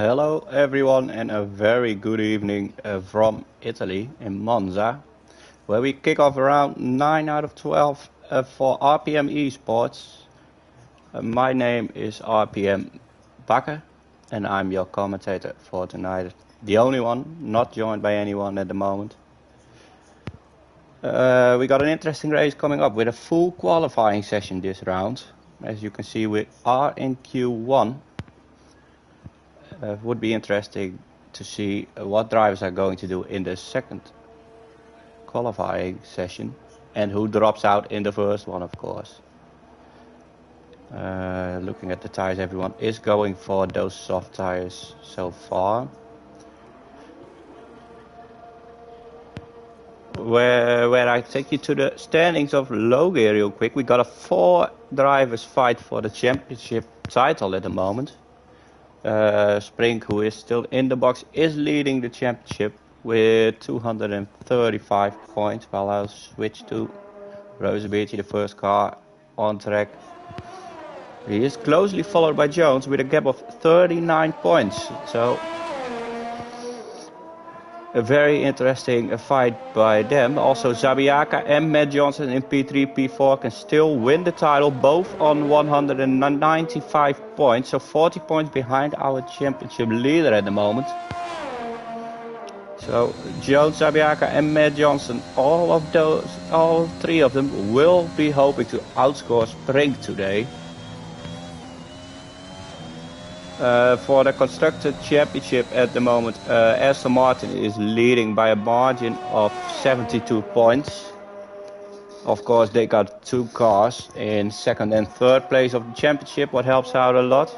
Hello everyone and a very good evening from Italy in Monza, where we kick off around 9 out of 12 for RPM Esports. My name is RPM Bakker and I'm your commentator for tonight. The only one, not joined by anyone at the moment. We got an interesting race coming up with a full qualifying session this round. As you can see, we are in Q1. Would be interesting to see what drivers are going to do in the second qualifying session and who drops out in the first one, of course. Looking at the tires, everyone is going for those soft tires so far. Where I take you to the standings of low gear real quick. We got a 4 drivers fight for the championship title at the moment. Spring, who is still in the box, is leading the championship with 235 points, while I'll switch to Rosebearty, the first car on track. He is closely followed by Jones with a gap of 39 points. So a very interesting fight by them. Also Zabiaka and Matt Johnson in P3, P4 can still win the title, both on 195 points. So 40 points behind our championship leader at the moment. So Jones, Zabiaka and Matt Johnson, all three of them will be hoping to outscore Spring today. For the Constructor Championship at the moment, Aston Martin is leading by a margin of 72 points. Of course, they got 2 cars in second and third place of the championship, what helps out a lot.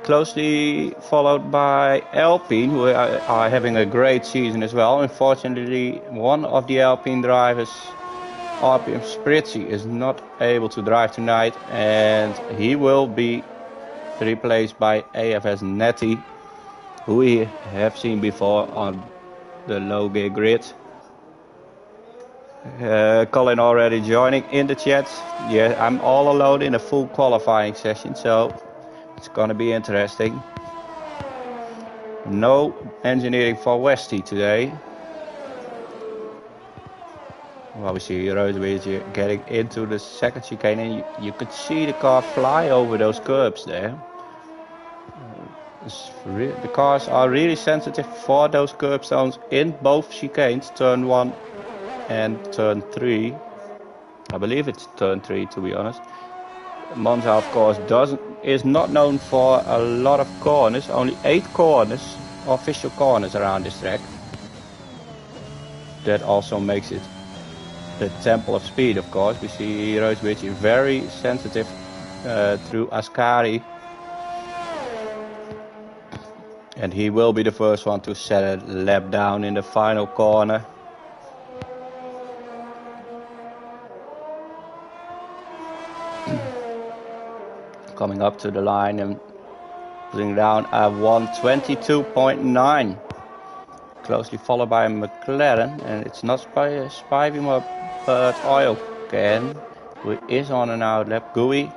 Closely followed by Alpine, who are having a great season as well. Unfortunately, one of the Alpine drivers, RPM Prix, is not able to drive tonight, and he will be replaced by AFS Netty, who we have seen before on the low gear grid. Colin already joining in the chat. Yeah, I'm all alone in a full qualifying session, so it's gonna be interesting. No engineering for Westy today. Well, we see Rosebearty getting into the second chicane, and you could see the car fly over those curbs there. The cars are really sensitive for those curb zones in both chicanes, turn 1 and turn 3. I believe it's turn 3, to be honest. Monza, of course, is not known for a lot of corners, only 8 corners, official corners around this track. That also makes it the temple of speed, of course. We see Rosebearty very sensitive through Ascari. And he will be the first one to set a lap down in the final corner. Coming up to the line and putting down a 122.9. Closely followed by McLaren, and it's not Spivey but Oil Can, who is on an outlap. GUI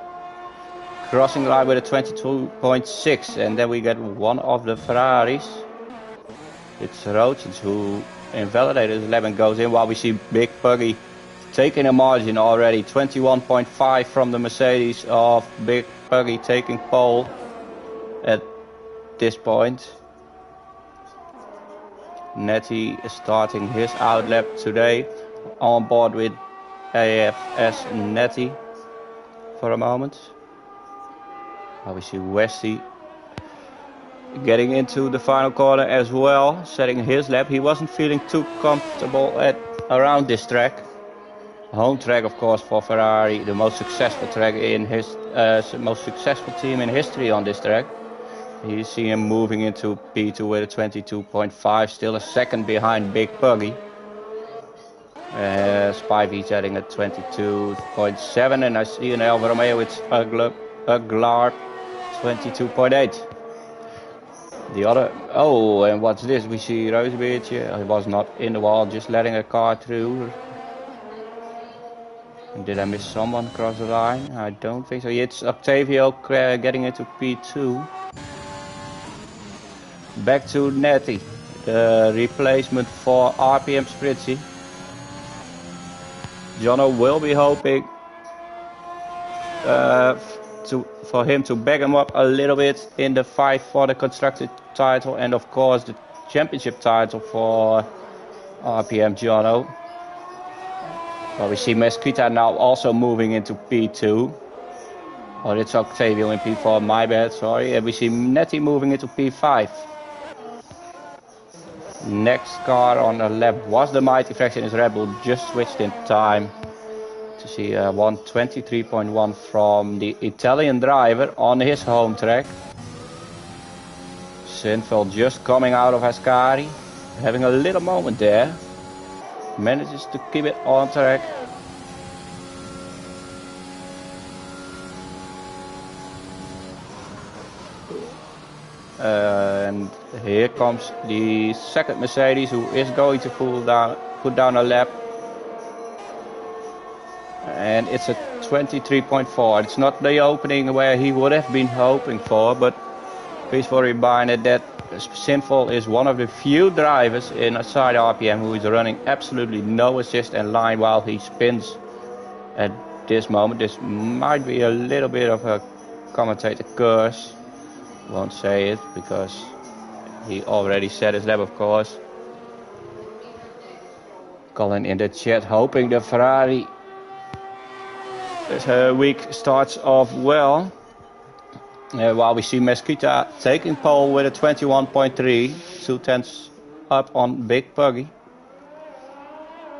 crossing the line with a 22.6, and then we get one of the Ferraris. It's Roachens who invalidated his lap and goes in, while we see Big Puggy taking a margin already. 21.5 from the Mercedes of Big Puggy taking pole at this point. Netty is starting his outlap today on board with AFS Netty for a moment. We see Westy getting into the final corner as well, setting his lap. He wasn't feeling too comfortable around this track. Home track, of course, for Ferrari, the most successful track in his most successful team in history on this track. You see him moving into P2 with a 22.5, still a second behind Big Puggy. Spivey's adding a 22.7, and I see an Alfa Romeo with Uglar 22.8. The other, and what's this? We see Rosebearty. He was not in the wall, just letting a car through. Did I miss someone across the line? I don't think so. It's Octavio getting into P2. back to Netty, the replacement for RPM's Pritsy. Jono will be hoping for him to back him up a little bit in the fight for the constructed title and of course the championship title for RPM Jono. Well, we see Mesquita now also moving into P2. Oh, it's Octavio in P4, my bad, sorry. And we see Netty moving into P5. Next car on the left was the Mighty Fraction, is Red Bull, just switched in time to see 123.1 from the Italian driver on his home track. Sinfeld just coming out of Ascari, having a little moment there. Manages to keep it on track. And here comes the second Mercedes, who is going to put down a lap. And it's a 23.4. It's not the opening where he would have been hoping for, but please for reminded that Sinful is one of the few drivers inside RPM who is running absolutely no assist and line while he spins at this moment. This might be a little bit of a commentator curse. Won't say it because he already said his lap, of course. Colin in the chat hoping the Ferrari week starts off well. While we see Mesquita taking pole with a 21.3, 2/10 up on Big Puggy.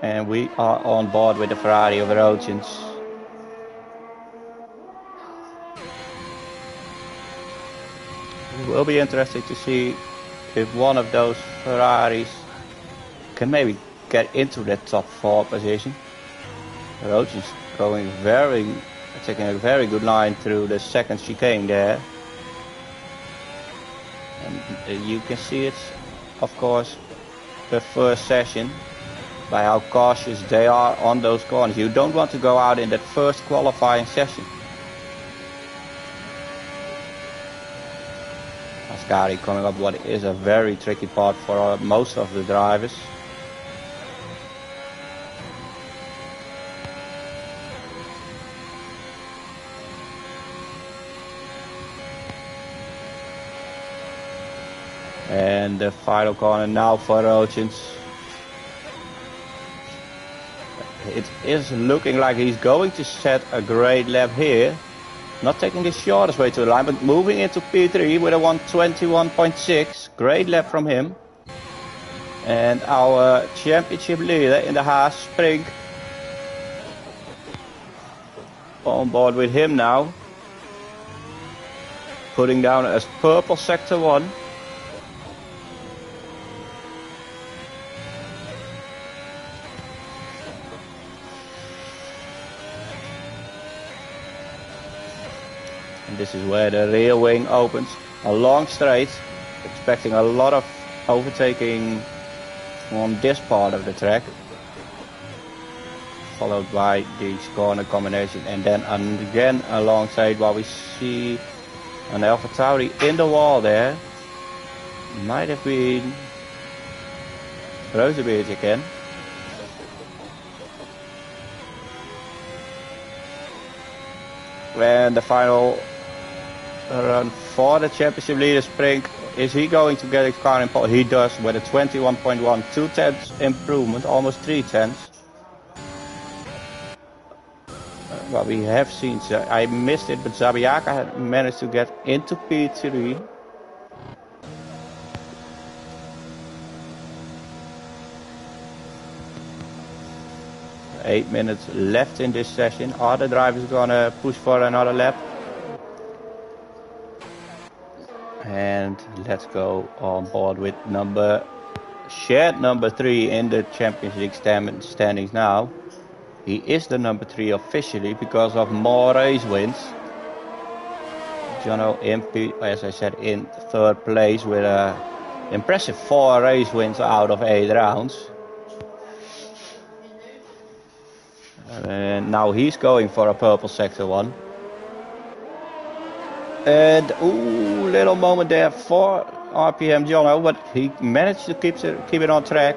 And we are on board with the Ferrari of Rogins. It will be interesting to see if one of those Ferraris can maybe get into that top 4 position. Rogins taking a very good line through the second chicane there. And you can see it, of course, the first session by how cautious they are on those corners. You don't want to go out in that first qualifying session. Ascari coming up what is a very tricky part for most of the drivers. And the final corner now for Rogins. It is looking like he's going to set a great lap here. Not taking the shortest way to the line, but moving into P3 with a 121.6. Great lap from him. And our championship leader in the Haas, Spring, on board with him now. Putting down as purple sector 1. This is where the rear wing opens a long straight, expecting a lot of overtaking on this part of the track, followed by these corner combination, and then again a long straight while we see an AlphaTauri in the wall there. Might have been Rosebeard again. And the final run for the championship leader, Spring. Is he going to get his car in pole? He does with a 21.1, 2/10 improvement, almost 3/10. What we have seen, I missed it, but Zabiaka had managed to get into P3. Eight minutes left in this session. Are the drivers gonna push for another lap? And let's go on board with shared number 3 in the Champions League standings now. He is the number 3 officially because of more race wins. Jono MP, as I said, in 3rd place with an impressive 4 race wins out of 8 rounds. And now he's going for a purple sector 1. And little moment there for RPM Jono, but he managed to keep it on track.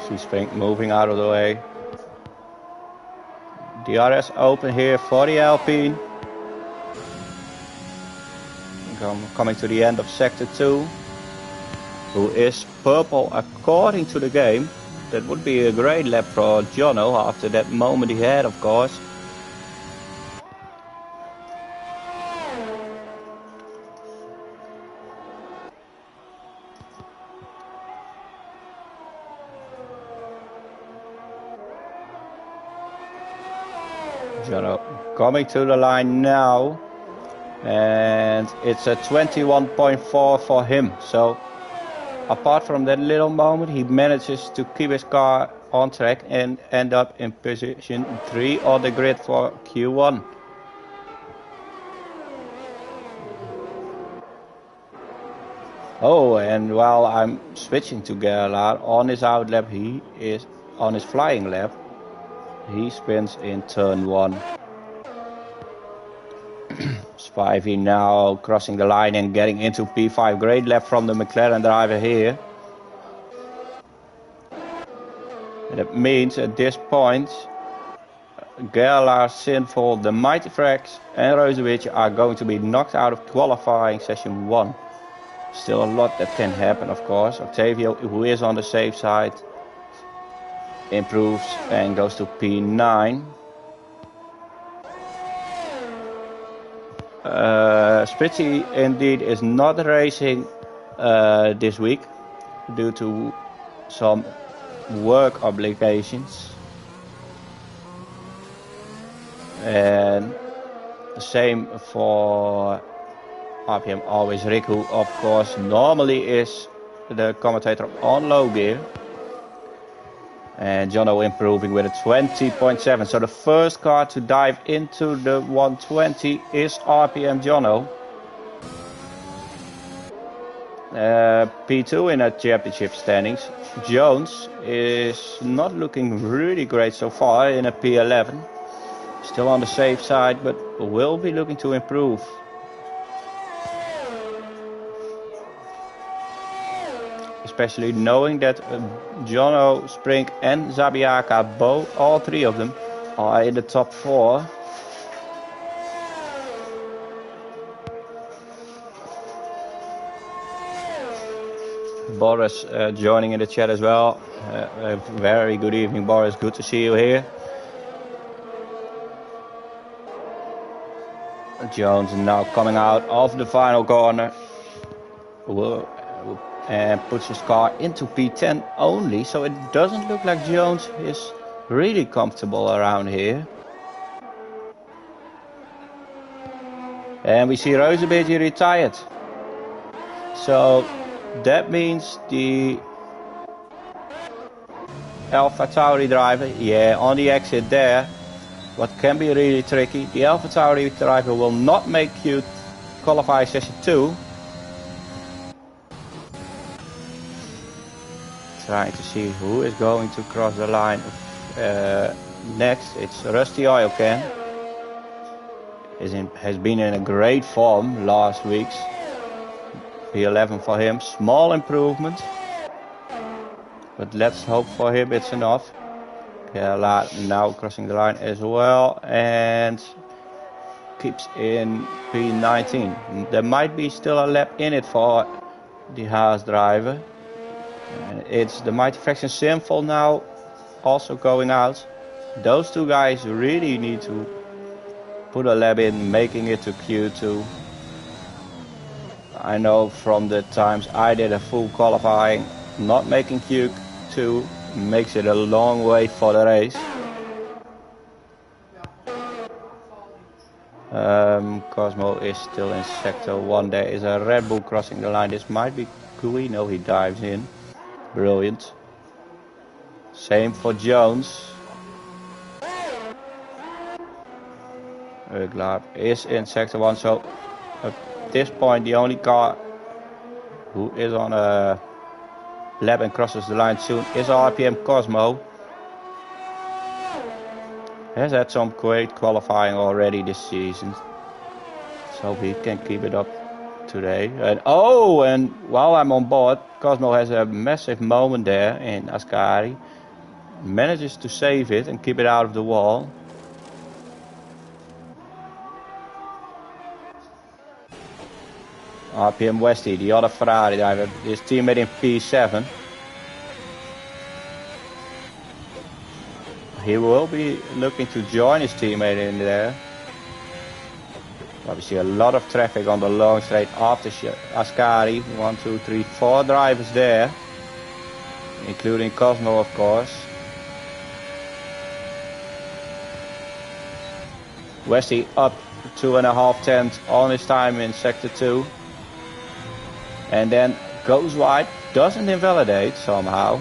See Spink moving out of the way. DRS open here for the Alpine. Coming to the end of Sector 2. Who is purple according to the game. That would be a great lap for Jono after that moment he had, of course. Jono coming to the line now. And it's a 21.4 for him. So apart from that little moment, he manages to keep his car on track and end up in position 3 on the grid for Q1. Oh, and while I'm switching to Gerlach, on his out lap, he is on his flying lap. He spins in turn 1. Spivey now crossing the line and getting into P5. Great lap from the McLaren driver here. And that means at this point, Gerlach, Sinful, the Mighty Frags and Rosewic are going to be knocked out of qualifying session 1. Still a lot that can happen, of course. Octavio, who is on the safe side, improves and goes to P9. Spritzy indeed is not racing this week due to some work obligations. And the same for RPM Always Rick, who of course normally is the commentator on low gear. And Jono improving with a 20.7. So the first car to dive into the 120 is RPM Jono. P2 in a championship standings. Jones is not looking really great so far in a P11. Still on the safe side, but will be looking to improve. Especially knowing that Jono, Sprink and Zabiaka, all 3 of them, are in the top 4. Boris joining in the chat as well. A very good evening, Boris. Good to see you here. Jones now coming out of the final corner. And puts his car into P10 only, so it doesn't look like Jones is really comfortable around here. And we see Rosebeji retired. So that means the Alpha Tauri driver, on the exit there, what can be really tricky, the Alpha Tauri driver will not make Q qualify session 2. Trying to see who is going to cross the line next. It's Rusty Oil Can. Has been in a great form last week's. P11 for him. Small improvement. But let's hope for him it's enough. Gerlach now crossing the line as well. And keeps in P19. There might be still a lap in it for the Haas driver. It's the Mighty Fraction Sinful now also going out. Those 2 guys really need to put a lap in, making it to Q2. I know from the times I did a full qualifying, not making Q2 makes it a long way for the race. Cosmo is still in sector 1. There is a Red Bull crossing the line. This might be Guino. He dives in. Brilliant. Same for Jones. Glab is in sector 1. So at this point the only car who is on a lap and crosses the line soon is RPM Cosmo. Has had some great qualifying already this season. So he can keep it up today. And while I'm on board, Cosmo has a massive moment there in Ascari. Manages to save it and keep it out of the wall. RPM Westy, the other Ferrari driver, his teammate in P7. He will be looking to join his teammate in there. We see a lot of traffic on the long straight after Ascari. 1, 2, 3, 4 drivers there, including Cosmo, of course. Westy up 2.5 tenths on his time in sector 2. And then goes wide, doesn't invalidate somehow.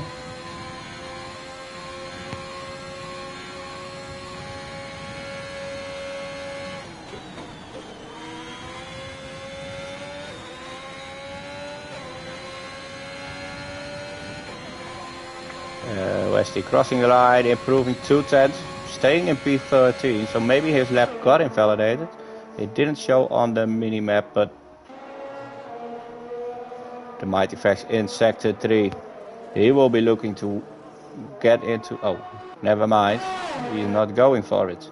Westy crossing the line, improving 2 tenths, staying in P13, so maybe his lap got invalidated. It didn't show on the mini-map, but the Mighty Fax in sector 3. He will be looking to get into... Oh, never mind. He's not going for it.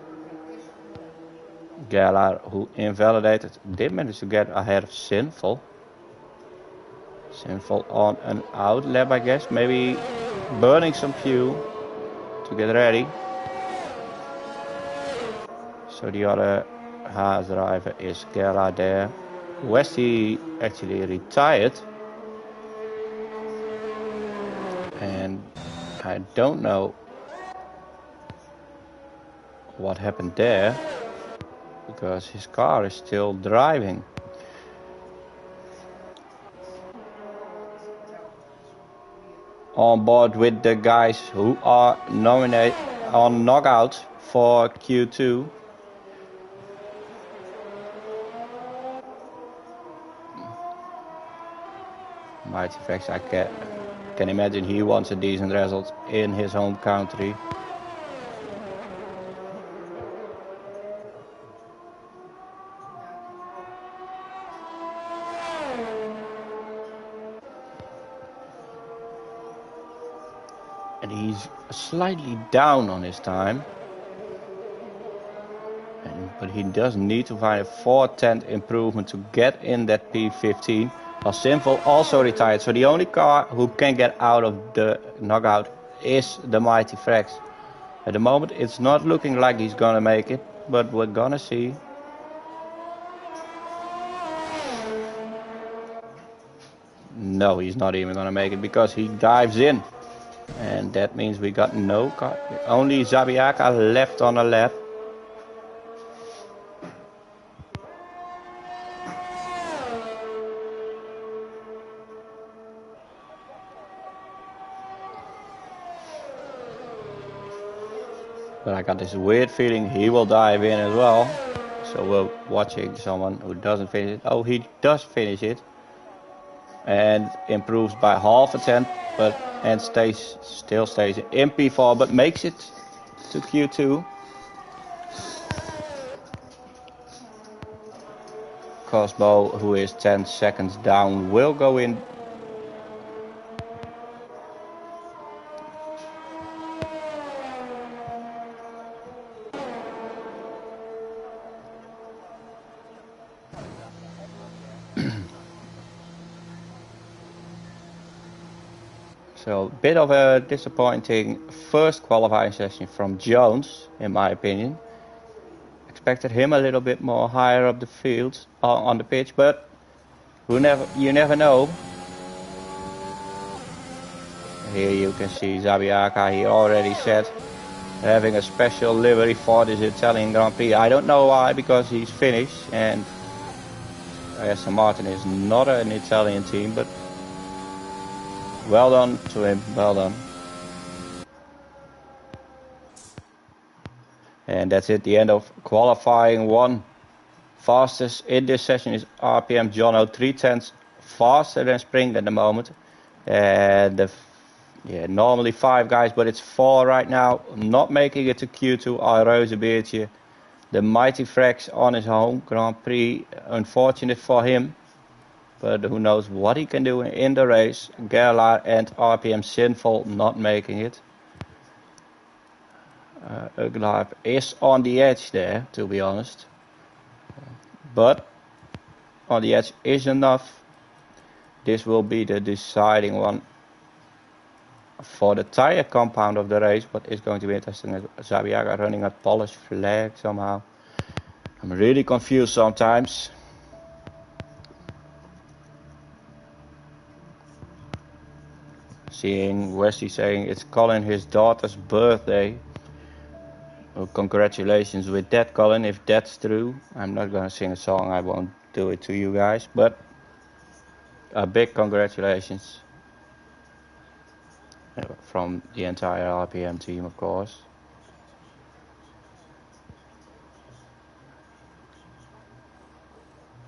Gala, who invalidated, did manage to get ahead of Sinful. Sinful on an out lap, I guess. Maybe burning some fuel to get ready. So the other Haas driver is Gala there. Westy actually retired. And I don't know what happened there, because his car is still driving. On board with the guys who are nominated on knockout for Q2. Mighty Fax, I can imagine he wants a decent result in his home country. And he's slightly down on his time. But he does need to find a 4/10 improvement to get in that P15. While Sinful also retired, so the only car who can get out of the knockout is the Mighty Fax. At the moment, it's not looking like he's gonna make it, but we're gonna see. No, he's not even gonna make it because he dives in. And that means we got no car. Only Zabiaka left on a lap. But I got this weird feeling he will dive in as well. So we're watching someone who doesn't finish it. Oh, he does finish it. And improves by 0.5 tenth, and still stays in P4, but makes it to Q2. Cosmo, who is 10 seconds down, will go in. So, a bit of a disappointing first qualifying session from Jones, in my opinion. Expected him a little bit more higher up the field, on the pitch, but you never know. Here you can see Zabiaka, he already said, having a special livery for this Italian Grand Prix. I don't know why, because he's Finnish, and Aston Martin is not an Italian team, but well done to him, well done. And that's it, the end of qualifying 1. Fastest in this session is RPM Jono, 3/10 faster than Spring at the moment. And normally 5 guys, but it's 4 right now. Not making it to Q2 are Rozenbeertje, The Mighty Frax on his home Grand Prix, unfortunate for him, but who knows what he can do in the race. Gerlach and RPM Sinful not making it. Uglarp is on the edge there, to be honest, but on the edge is enough. This will be the deciding one for the tire compound of the race. What is going to be interesting is Zabiaga running a polished flag somehow. I'm really confused sometimes. Seeing Wesley saying it's Colin his daughter's birthday. Well, congratulations with that, Colin, if that's true. I'm not gonna sing a song, I won't do it to you guys, but a big congratulations from the entire RPM team, of course.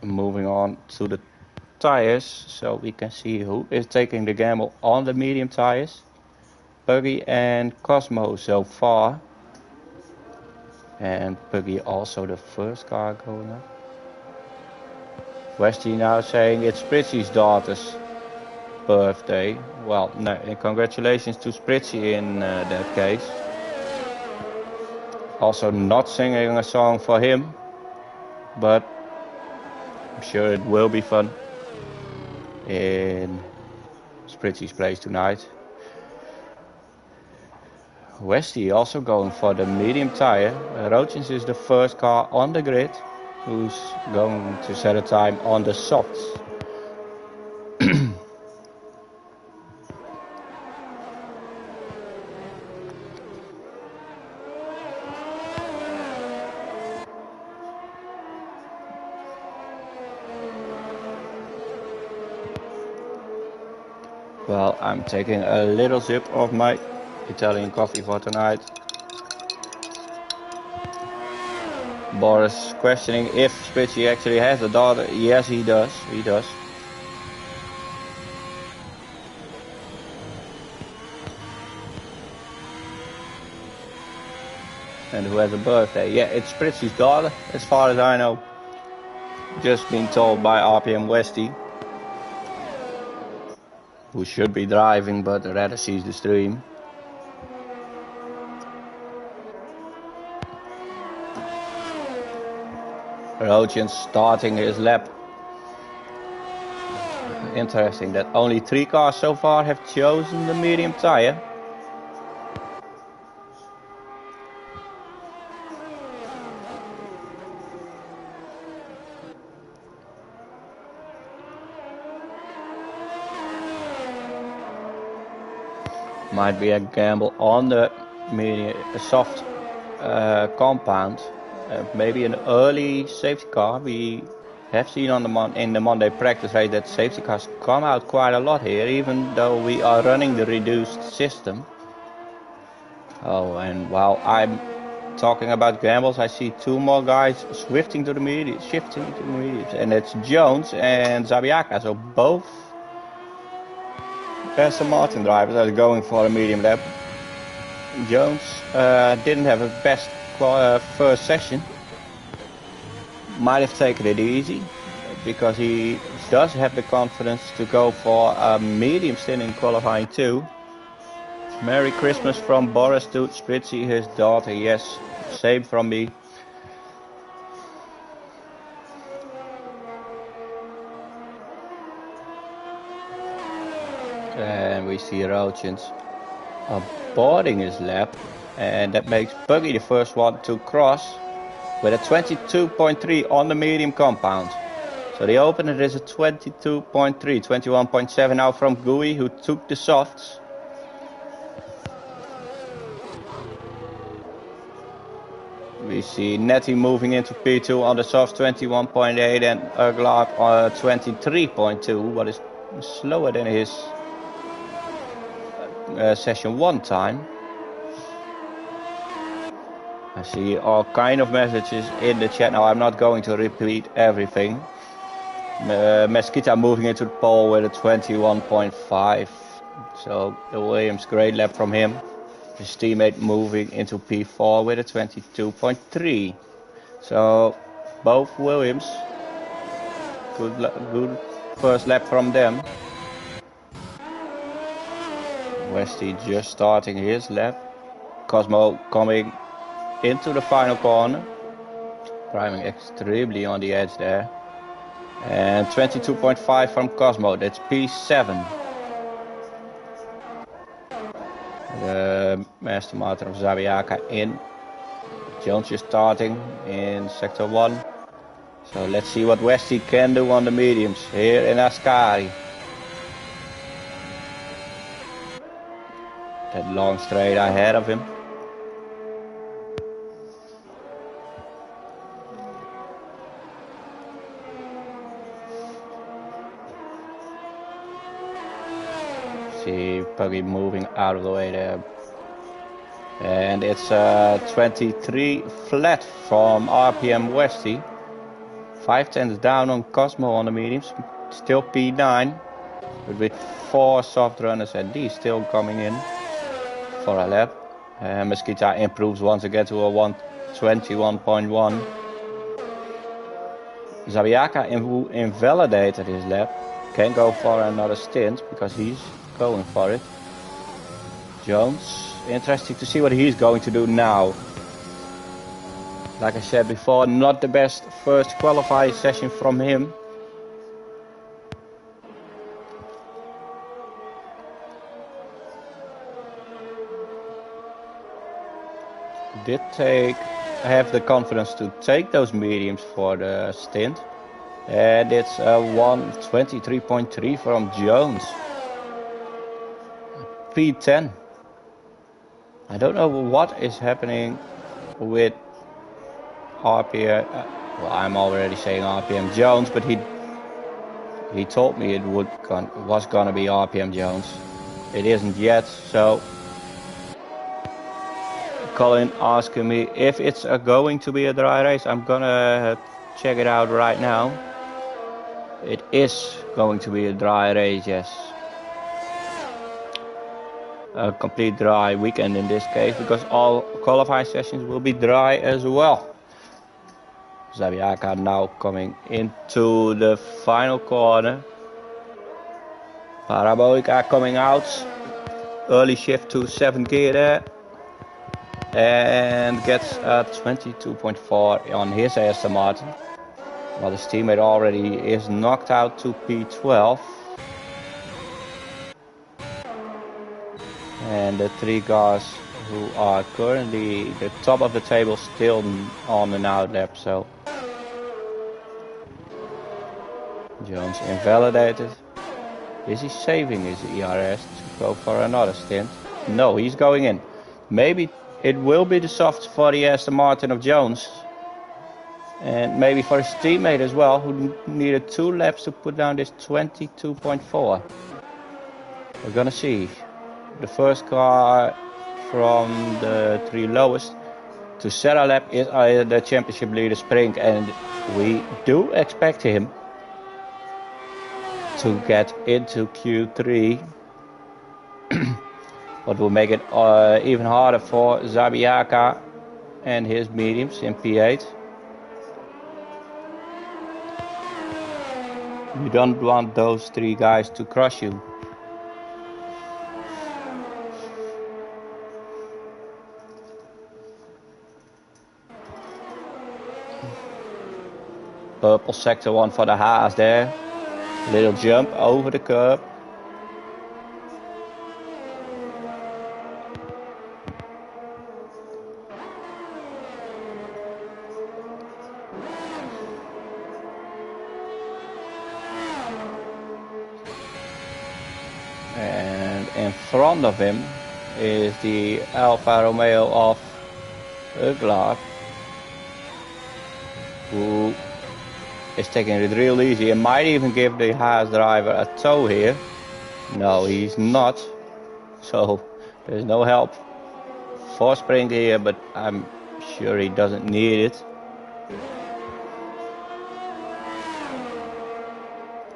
Moving on to the tires, so we can see who is taking the gamble on the medium tires. Puggy and Cosmo so far. And Puggy also the first car going up. Westy now saying it's Spritzy's daughter's birthday. Well, no, congratulations to Spritzy in that case. Also not singing a song for him, but I'm sure it will be fun in Spritzy's place tonight. Westy also going for the medium tire. Rochins is the first car on the grid who's going to set a time on the softs. Well, I'm taking a little sip of my Italian coffee for tonight. Boris questioning if Spritzy actually has a daughter. Yes, he does. He does. And who has a birthday? Yeah, it's Spritzy's daughter, as far as I know. Just been told by RPM Westy, who should be driving but rather sees the stream. Rochins starting his lap. Interesting that only 3 cars so far have chosen the medium tire. Might be a gamble on the medium, soft compound. Maybe an early safety car. We have seen on in the Monday practice race that safety cars come out quite a lot here, even though we are running the reduced system. Oh, and while I'm talking about gambles, I see 2 more guys shifting to the mediums, and it's Jones and Zabiaka. So both Aston Martin drivers are going for a medium lap. Jones didn't have a best first session. Might have taken it easy because he does have the confidence to go for a medium stint in qualifying too. Merry Christmas from Boris to Spritzy, his daughter. Yes, same from me. And we see Rochins boarding his lap, and that makes Puggy the first one to cross with a 22.3 on the medium compound. So the opener is a 22.3, 21.7 now from Gui, who took the softs. We see Nettie moving into P2 on the softs, 21.8, and Uglarp 23.2, what is slower than his session 1 time. I see all kind of messages in the chat. Now I'm not going to repeat everything. Mesquita moving into the pole with a 21.5. So the Williams, great lap from him. His teammate moving into P4 with a 22.3. So both Williams, good first lap from them. Westy just starting his lap. Cosmo coming into the final corner, driving extremely on the edge there. And 22.5 from Cosmo, that's P7. The Master Martin of Zabiaka in. Jones is starting in sector 1. So let's see what Westy can do on the mediums here in Ascari. That long straight ahead of him. See Puggy moving out of the way there. And it's 23 flat from RPM Westy. 5/10 down on Cosmo on the mediums. Still P9. But with 4 soft runners and these still coming in for a lap. Mesquita improves once again to a 121.1. Zabiaka invalidated his lap. Can't go for another stint because he's going for it. Jones, interesting to see what he's going to do now. Like I said before, not the best first qualifying session from him. Did have the confidence to take those mediums for the stint. And it's 123.3 from Jones. P10. I don't know what is happening with RPM. Well, I'm already saying RPM Jones, but he told me it was gonna be RPM Jones. It isn't yet, so Colin asking me if it's going to be a dry race. I'm gonna check it out right now. It is going to be a dry race, yes. A complete dry weekend in this case, because all qualifying sessions will be dry as well. Zabiaka now coming into the final corner. Parabolica coming out. Early shift to 7th gear there. And gets a 22.4 on his Aston Martin. While his teammate already is knocked out to P12. And the 3 cars who are currently the top of the table still on an out lap. So Jones invalidated. Is he saving his ERS to go for another stint? No, he's going in. Maybe it will be the softs for the Aston Martin of Jones. And maybe for his teammate as well, who needed 2 laps to put down this 22.4. We're gonna see. The first car from the 3 lowest to set a lap is the championship leader Spring, and we do expect him to get into Q3. What will make it even harder for Zabiaka and his mediums in P8. You don't want those 3 guys to crush you. Purple sector 1 for the Haas there. Little jump over the curb. And in front of him is the Alfa Romeo of Uglar, who is taking it real easy and might even give the Haas driver a tow here. No, he's not. So there's no help for Spring here, but I'm sure he doesn't need it.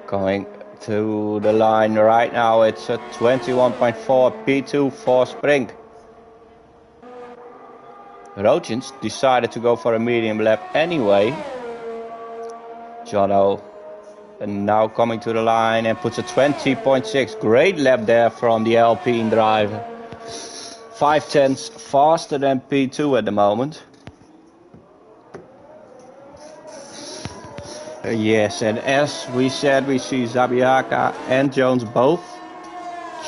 Going to the line right now, it's a 21.4 P2 for Spring. Rochins decided to go for a medium lap anyway. Jono and now coming to the line and puts a 20.6. Great lap there from the Alpine driver. 5/10 faster than P2 at the moment. Yes, and as we said, we see Zabiaka and Jones both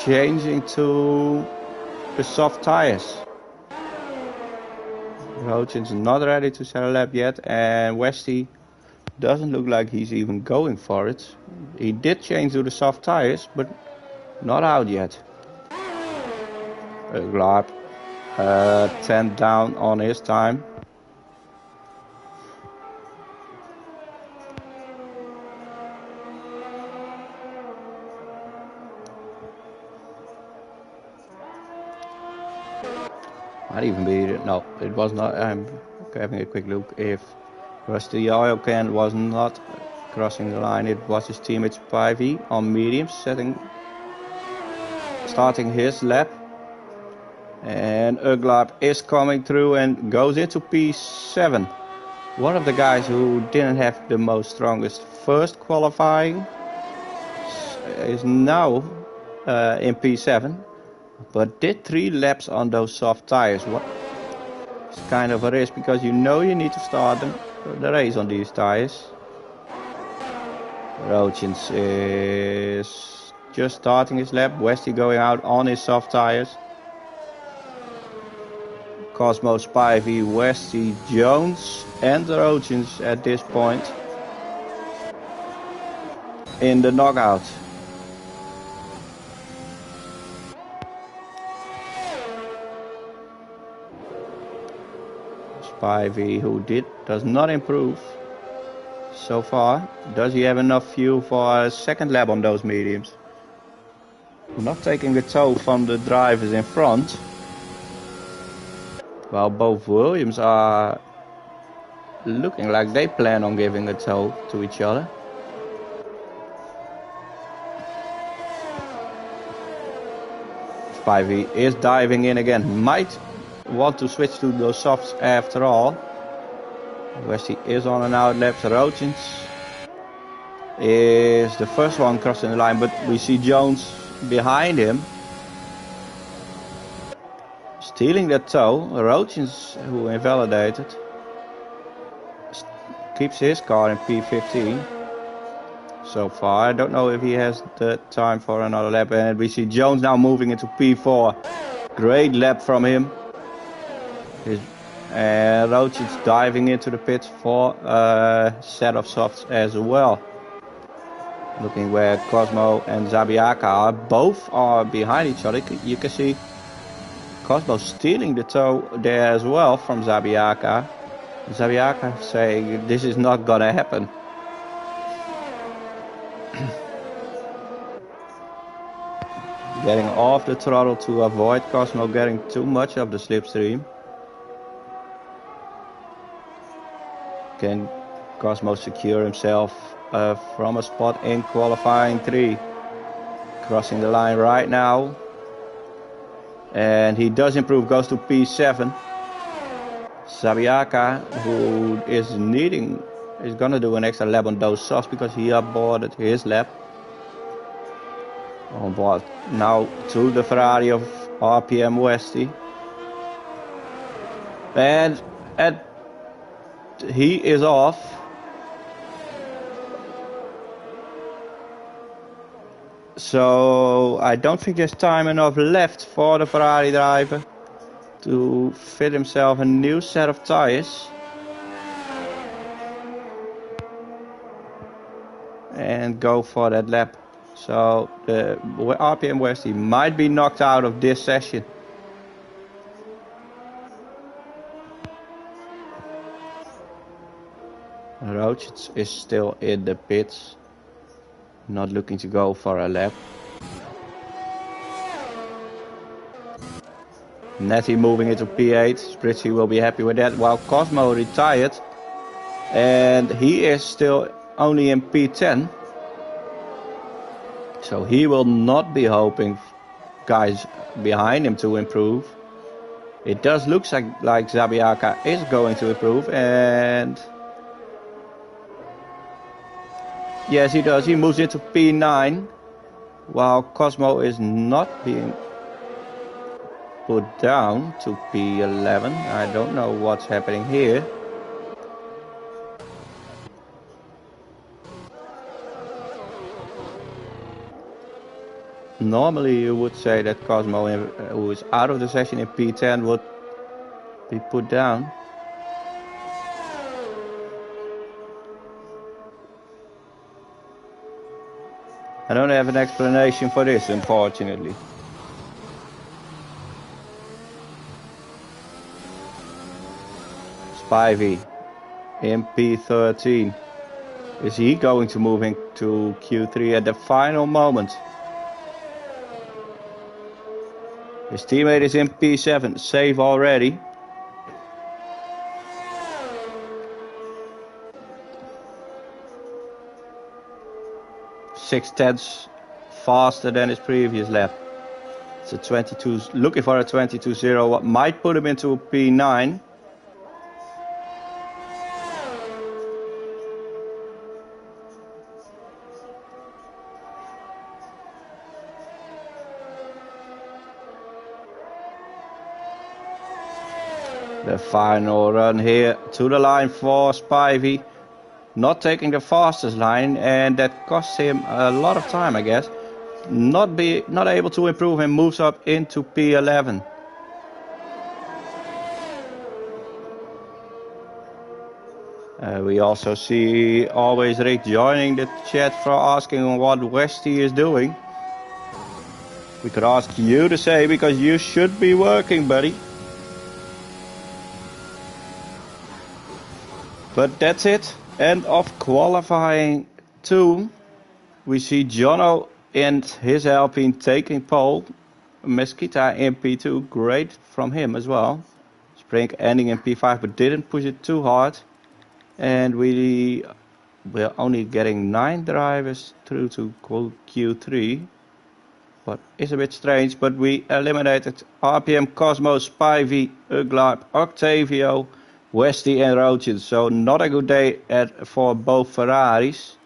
changing to the soft tires. Rochins not ready to set a lap yet, and Westy doesn't look like he's even going for it. He did change to the soft tires, but not out yet. Glab 10 down on his time. Might even be, no, it was not. I'm having a quick look. If Rusty Oil Can was not crossing the line, it was his teammate Spivey on mediums, starting his lap. And Uglab is coming through and goes into P7. One of the guys who didn't have the most strongest first qualifying is now in P7. But did 3 laps on those soft tires. What? It's kind of a risk because you know you need to start the race on these tires. Rochins is just starting his lap. Westy going out on his soft tires. Cosmo, Spivey, Westy, Jones and Rochins at this point in the knockout. Spivey, who does not improve so far. Does he have enough fuel for a second lap on those mediums? Not taking the tow from the drivers in front. While both Williams are looking like they plan on giving a tow to each other. Spivey is diving in again. Might want to switch to those softs after all. Westy is on and out laps. Rochins is the first one crossing the line, but we see Jones behind him stealing that tow. Rochins, who invalidated, keeps his car in P15 so far. I don't know if he has the time for another lap, and we see Jones now moving into P4. Great lap from him. And Rochins diving into the pits for a set of softs as well. Looking where Cosmo and Zabiaka are, both are behind each other. You can see Cosmo stealing the tow there as well from Zabiaka. Zabiaka saying this is not gonna happen. Getting off the throttle to avoid Cosmo getting too much of the slipstream. Can Cosmo secure himself from a spot in qualifying 3? Crossing the line right now. And he does improve, goes to P7. Zabiaka, who is gonna do an extra lap on those softs because he aborted his lap. On board now to the Ferrari of RPM Westy. And he is off. So I don't think there's time enough left for the Ferrari driver to fit himself a new set of tires. And go for that lap. So the RPM Westy might be knocked out of this session. Roach is still in the pits, not looking to go for a lap. Netty moving into P8. Spritzy will be happy with that, while Cosmo retired and he is still only in P10. So he will not be hoping guys behind him to improve. It does look like Zabiaka is going to improve, and yes, he does. He moves into P9, while Cosmo is not being put down to P11. I don't know what's happening here. Normally you would say that Cosmo, who is out of the session in P10, would be put down. I don't have an explanation for this, unfortunately. Spivey in P13. Is he going to move into Q3 at the final moment? His teammate is in P7, safe already. 6/10 faster than his previous lap. It's a 22, looking for a 22.0, what might put him into a P9. The final run here to the line for Spivey. Not taking the fastest line, and that costs him a lot of time, I guess. Not able to improve and moves up into P11. We also see always Rick joining the chat for asking what Westy is doing. We could ask you to say, because you should be working, buddy. But that's it. End of qualifying 2. We see Jono and his Alpine taking pole. Mesquita in P2, great from him as well. Spring ending in P5, but didn't push it too hard. And we're only getting 9 drivers through to Q3. What is a bit strange, but we eliminated RPM, Cosmo, Spivey, Uglap, Octavio, Westy and Rogen. So not a good day for both Ferraris.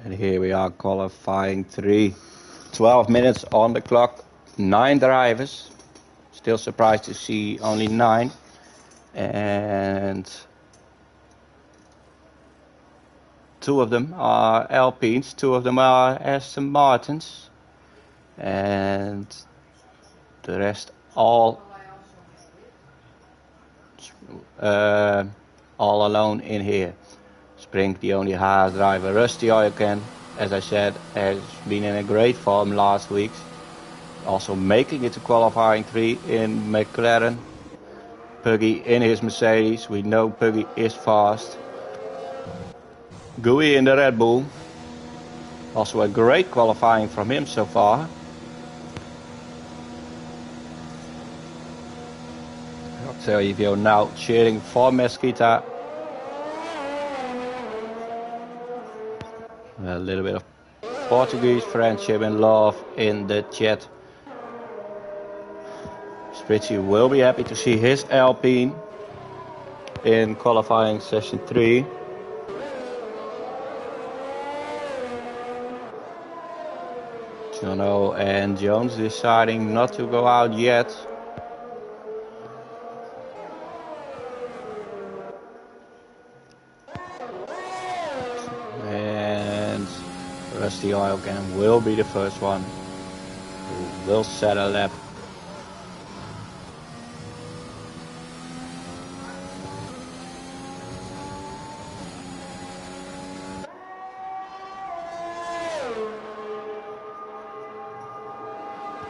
And here we are, qualifying 3. 12 minutes on the clock, 9 drivers. Still surprised to see only 9. And 2 of them are Alpines, 2 of them are Aston Martins. And the rest all alone in here. Spring, the only hard driver. Rusty Oilcan, as I said, has been in a great form last week. Also making it to qualifying 3 in McLaren. Puggy in his Mercedes. We know Puggy is fast. Gui in the Red Bull. Also a great qualifying from him so far. Octavio now cheering for Mesquita. A little bit of Portuguese friendship and love in the chat. Spritzy will be happy to see his Alpine in qualifying session 3. Jono and Jones deciding not to go out yet. And Rusty Oilcan will be the first one who will set a lap.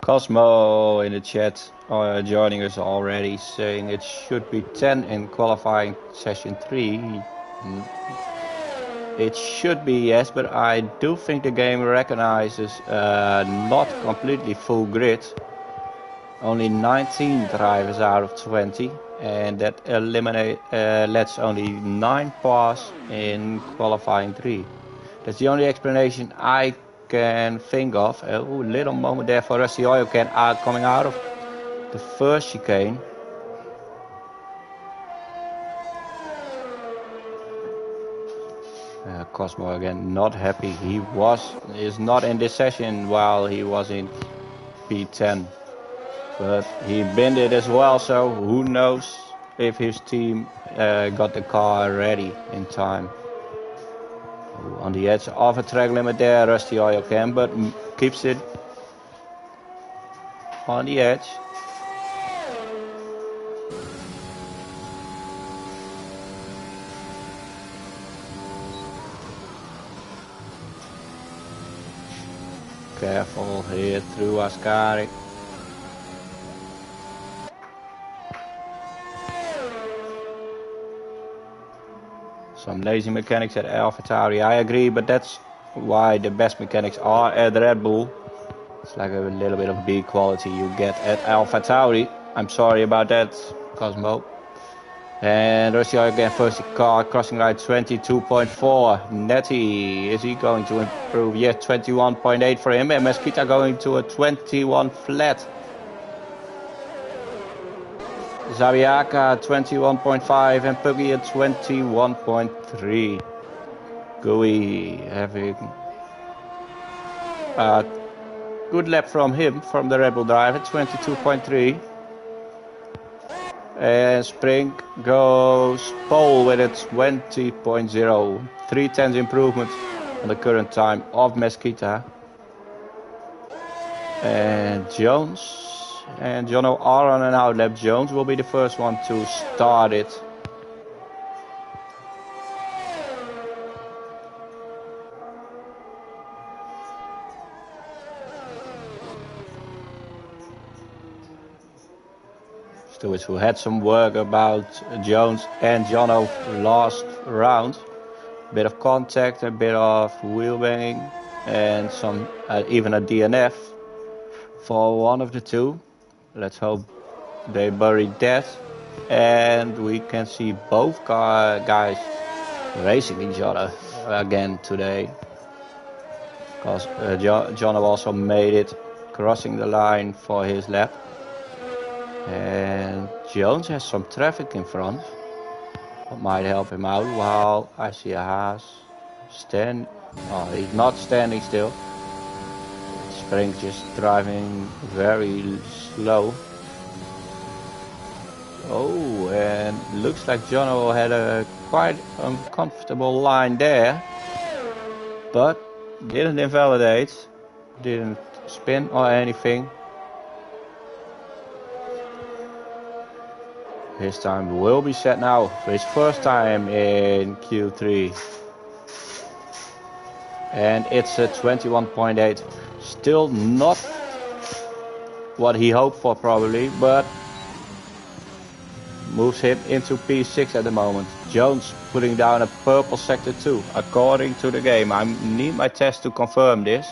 Cosmo in the chat joining us already, saying it should be 10 in qualifying session 3. It should be, yes, but I do think the game recognizes not completely full grid. Only 19 drivers out of 20, and that lets only 9 pass in qualifying 3. That's the only explanation I can think of. Little moment there for Rusty Oil Can coming out of the first chicane. Cosmo again not happy. He is not in this session while he was in P10. But he binned it as well, so who knows if his team got the car ready in time. On the edge of a track limit there, Rusty Oil Can, but keeps it on the edge. Careful here through Ascari. Some lazy mechanics at AlphaTauri, I agree, but that's why the best mechanics are at Red Bull. It's like a little bit of B quality you get at AlphaTauri. I'm sorry about that, Cosmo. And Russia again, first car, crossing line 22.4. Netty, is he going to improve? Yes, 21.8 for him. And Mesquita going to a 21 flat. Zabiaka 21.5 and Puggy at 21.3. Gui having a good lap from him, from the Red Bull driver, 22.3. And Spring goes pole with a 20.0. 3/10 improvement on the current time of Mesquita. And Jones and Jono are on an outlap. Jones will be the first one to start it. Stewards who had some work about Jones and Jono last round. A bit of contact, a bit of wheel banging, and some even a DNF for one of the two. Let's hope they buried that. And we can see both guys racing each other again today. Because Jono also made it crossing the line for his lap. And Jones has some traffic in front. That might help him out. While I see a Haas stand. Oh, he's not standing still. Spring just driving very slow. Oh, and looks like Jono had a quite uncomfortable line there. But didn't invalidate. Didn't spin or anything. His time will be set now for his first time in Q3. And it's a 21.8. Still not what he hoped for probably, but moves him into P6 at the moment. Jones putting down a purple sector 2 according to the game. I need my test to confirm this.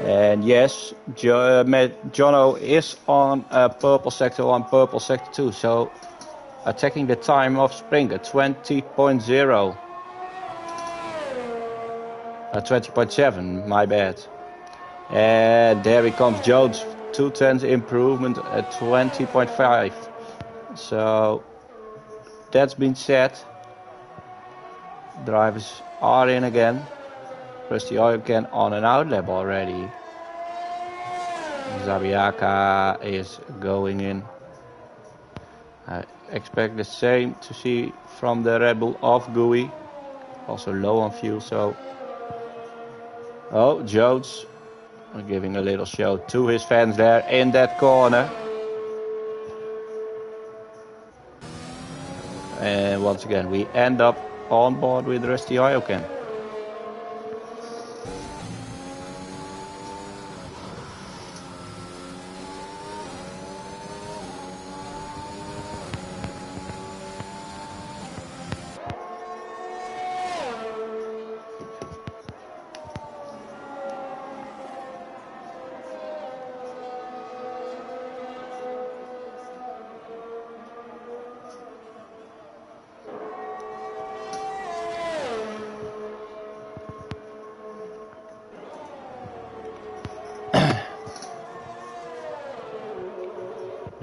And yes, Jono is on purple sector 1, purple sector 2. So attacking the time of Springer, 20.0. 20.7, my bad. And there he comes, Jones. 2/10 improvement at 20.5. So that's been set. Drivers are in again. Rusty Oil Can on an outlap already. Zabiaka is going in. I expect the same to see from the Red Bull of Gui. Also low on fuel, so. Oh, Jones giving a little show to his fans there in that corner. And once again, we end up on board with Rusty Oil Can.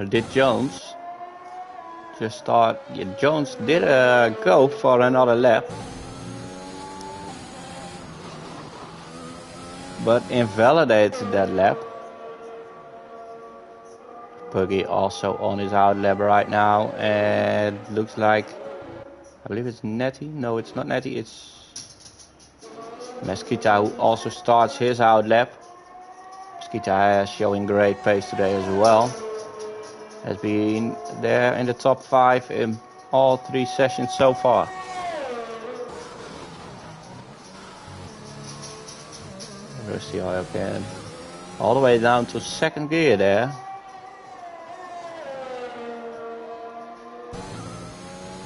did Jones. Just start. Yeah, Jones did go for another lap, but invalidated that lap. Puggy also on his out lap right now, and looks like, I believe it's Netty. No, it's not Netty, it's Mesquita, who also starts his out lap. Mesquita showing great pace today as well. Has been there in the top 5 in all 3 sessions so far. Rusty oil can all the way down to 2nd gear there.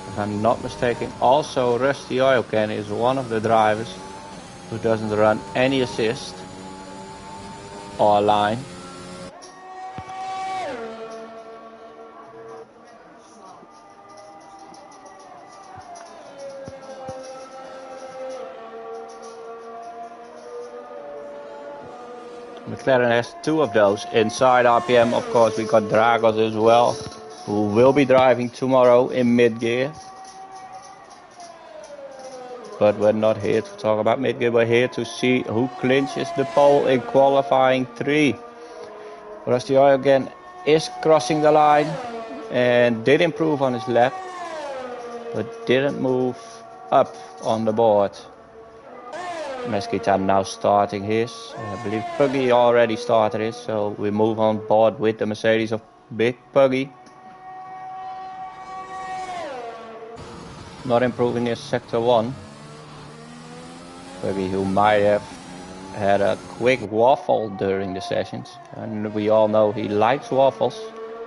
If I'm not mistaken, also Rusty Oil Can is one of the drivers who doesn't run any assist or line. McLaren has 2 of those. Inside RPM, of course, we got Dragos as well, who will be driving tomorrow in mid-gear. But we're not here to talk about mid-gear, we're here to see who clinches the pole in qualifying 3. Rusty Oil again is crossing the line and did improve on his lap, but didn't move up on the board. Mesquita now starting his. I believe Puggy already started his, so we move on board with the Mercedes of Big Puggy. Not improving his sector 1. Puggy, who might have had a quick waffle during the sessions, and we all know he likes waffles.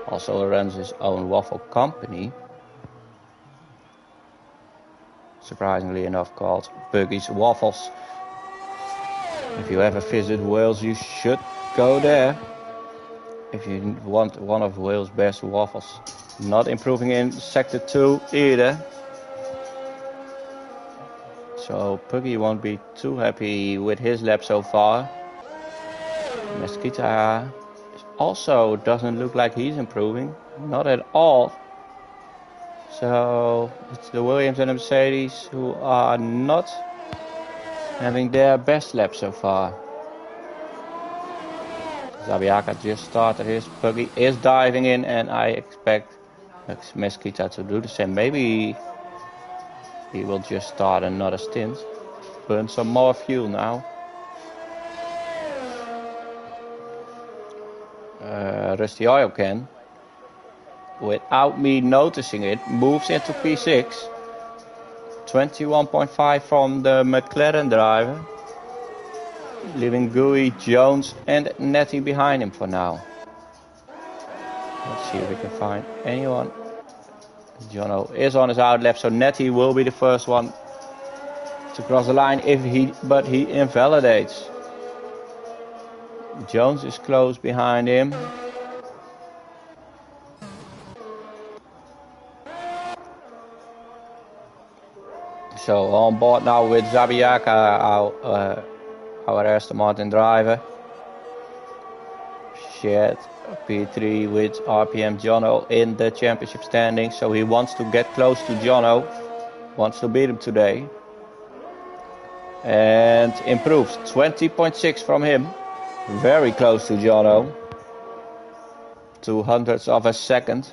Also runs his own waffle company, surprisingly enough, called Puggy's Waffles. If you ever visit Wales, you should go there if you want one of Wales' best waffles. Not improving in sector 2 either, so Puggy won't be too happy with his lap so far. Mesquita also doesn't look like he's improving, not at all. So it's the Williams and the Mercedes who are not having their best lap so far. Zabiaka just started his. Puggy is diving in, and I expect Mesquita to do the same. Maybe he will just start another stint. Burn some more fuel now. Rusty Oil Can, without me noticing it, moves into P6. 21.5 from the McLaren driver, leaving Gooey, Jones and Netty behind him for now. Let's see if we can find anyone. Jono is on his out lap, so Netty will be the first one to cross the line but he invalidates. Jones is close behind him. So on board now with Zabiaka, our Aston Martin driver. Shared P3 with RPM Jono in the championship standings, so he wants to get close to Jono, wants to beat him today. And improves 20.6 from him, very close to Jono, 200ths of a second.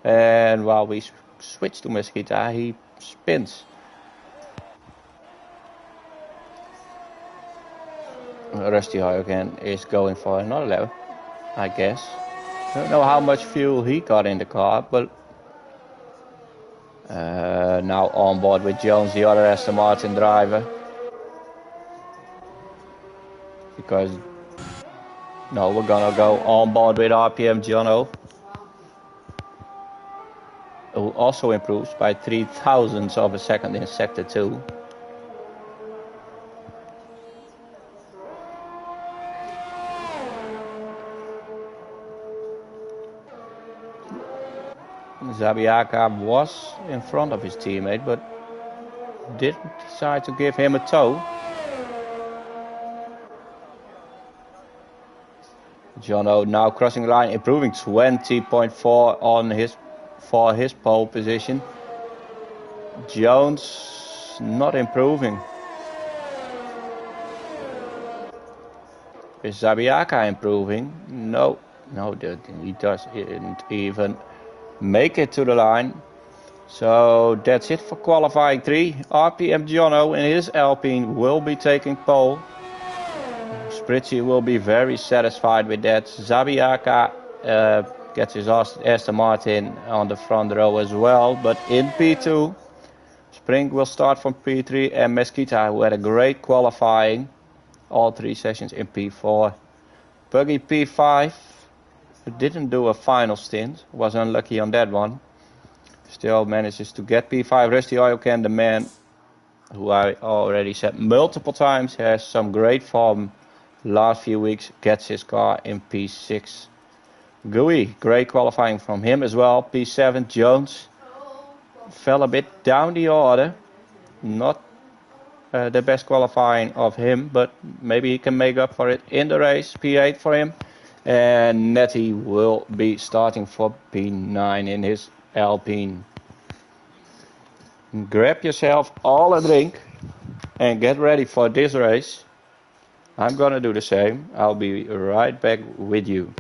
And while we switch to Mesquita, he spins. Rusty Hoy again is going for another lap, I guess. Don't know how much fuel he got in the car, but now on board with Jones, the other Aston Martin driver. Because no, we're gonna go on board with RPM Jono, who also improves by 0.003 of a second in sector 2. Zabiaka was in front of his teammate, but didn't decide to give him a tow. Jono now crossing the line, improving 20.4 on for his pole position. Jones not improving. Is Zabiaka improving? No, he doesn't even make it to the line. So that's it for qualifying 3. RPM Jono in his Alpine will be taking pole. Prix will be very satisfied with that. Zabiaka gets his Aston Martin on the front row as well. But in P2, Spring will start from P3 and Mesquita, who had a great qualifying. All 3 sessions in P4. Buggy P5, who didn't do a final stint, was unlucky on that one. Still manages to get P5. Rusty Oil Can, the man who I already said multiple times has some great form last few weeks, gets his car in P6. Gui, great qualifying from him as well. P7, Jones fell a bit down the order. Not the best qualifying of him, but maybe he can make up for it in the race. P8 for him. And Nettie will be starting for P9 in his Alpine. Grab yourself all a drink and get ready for this race. I'm gonna do the same. I'll be right back with you.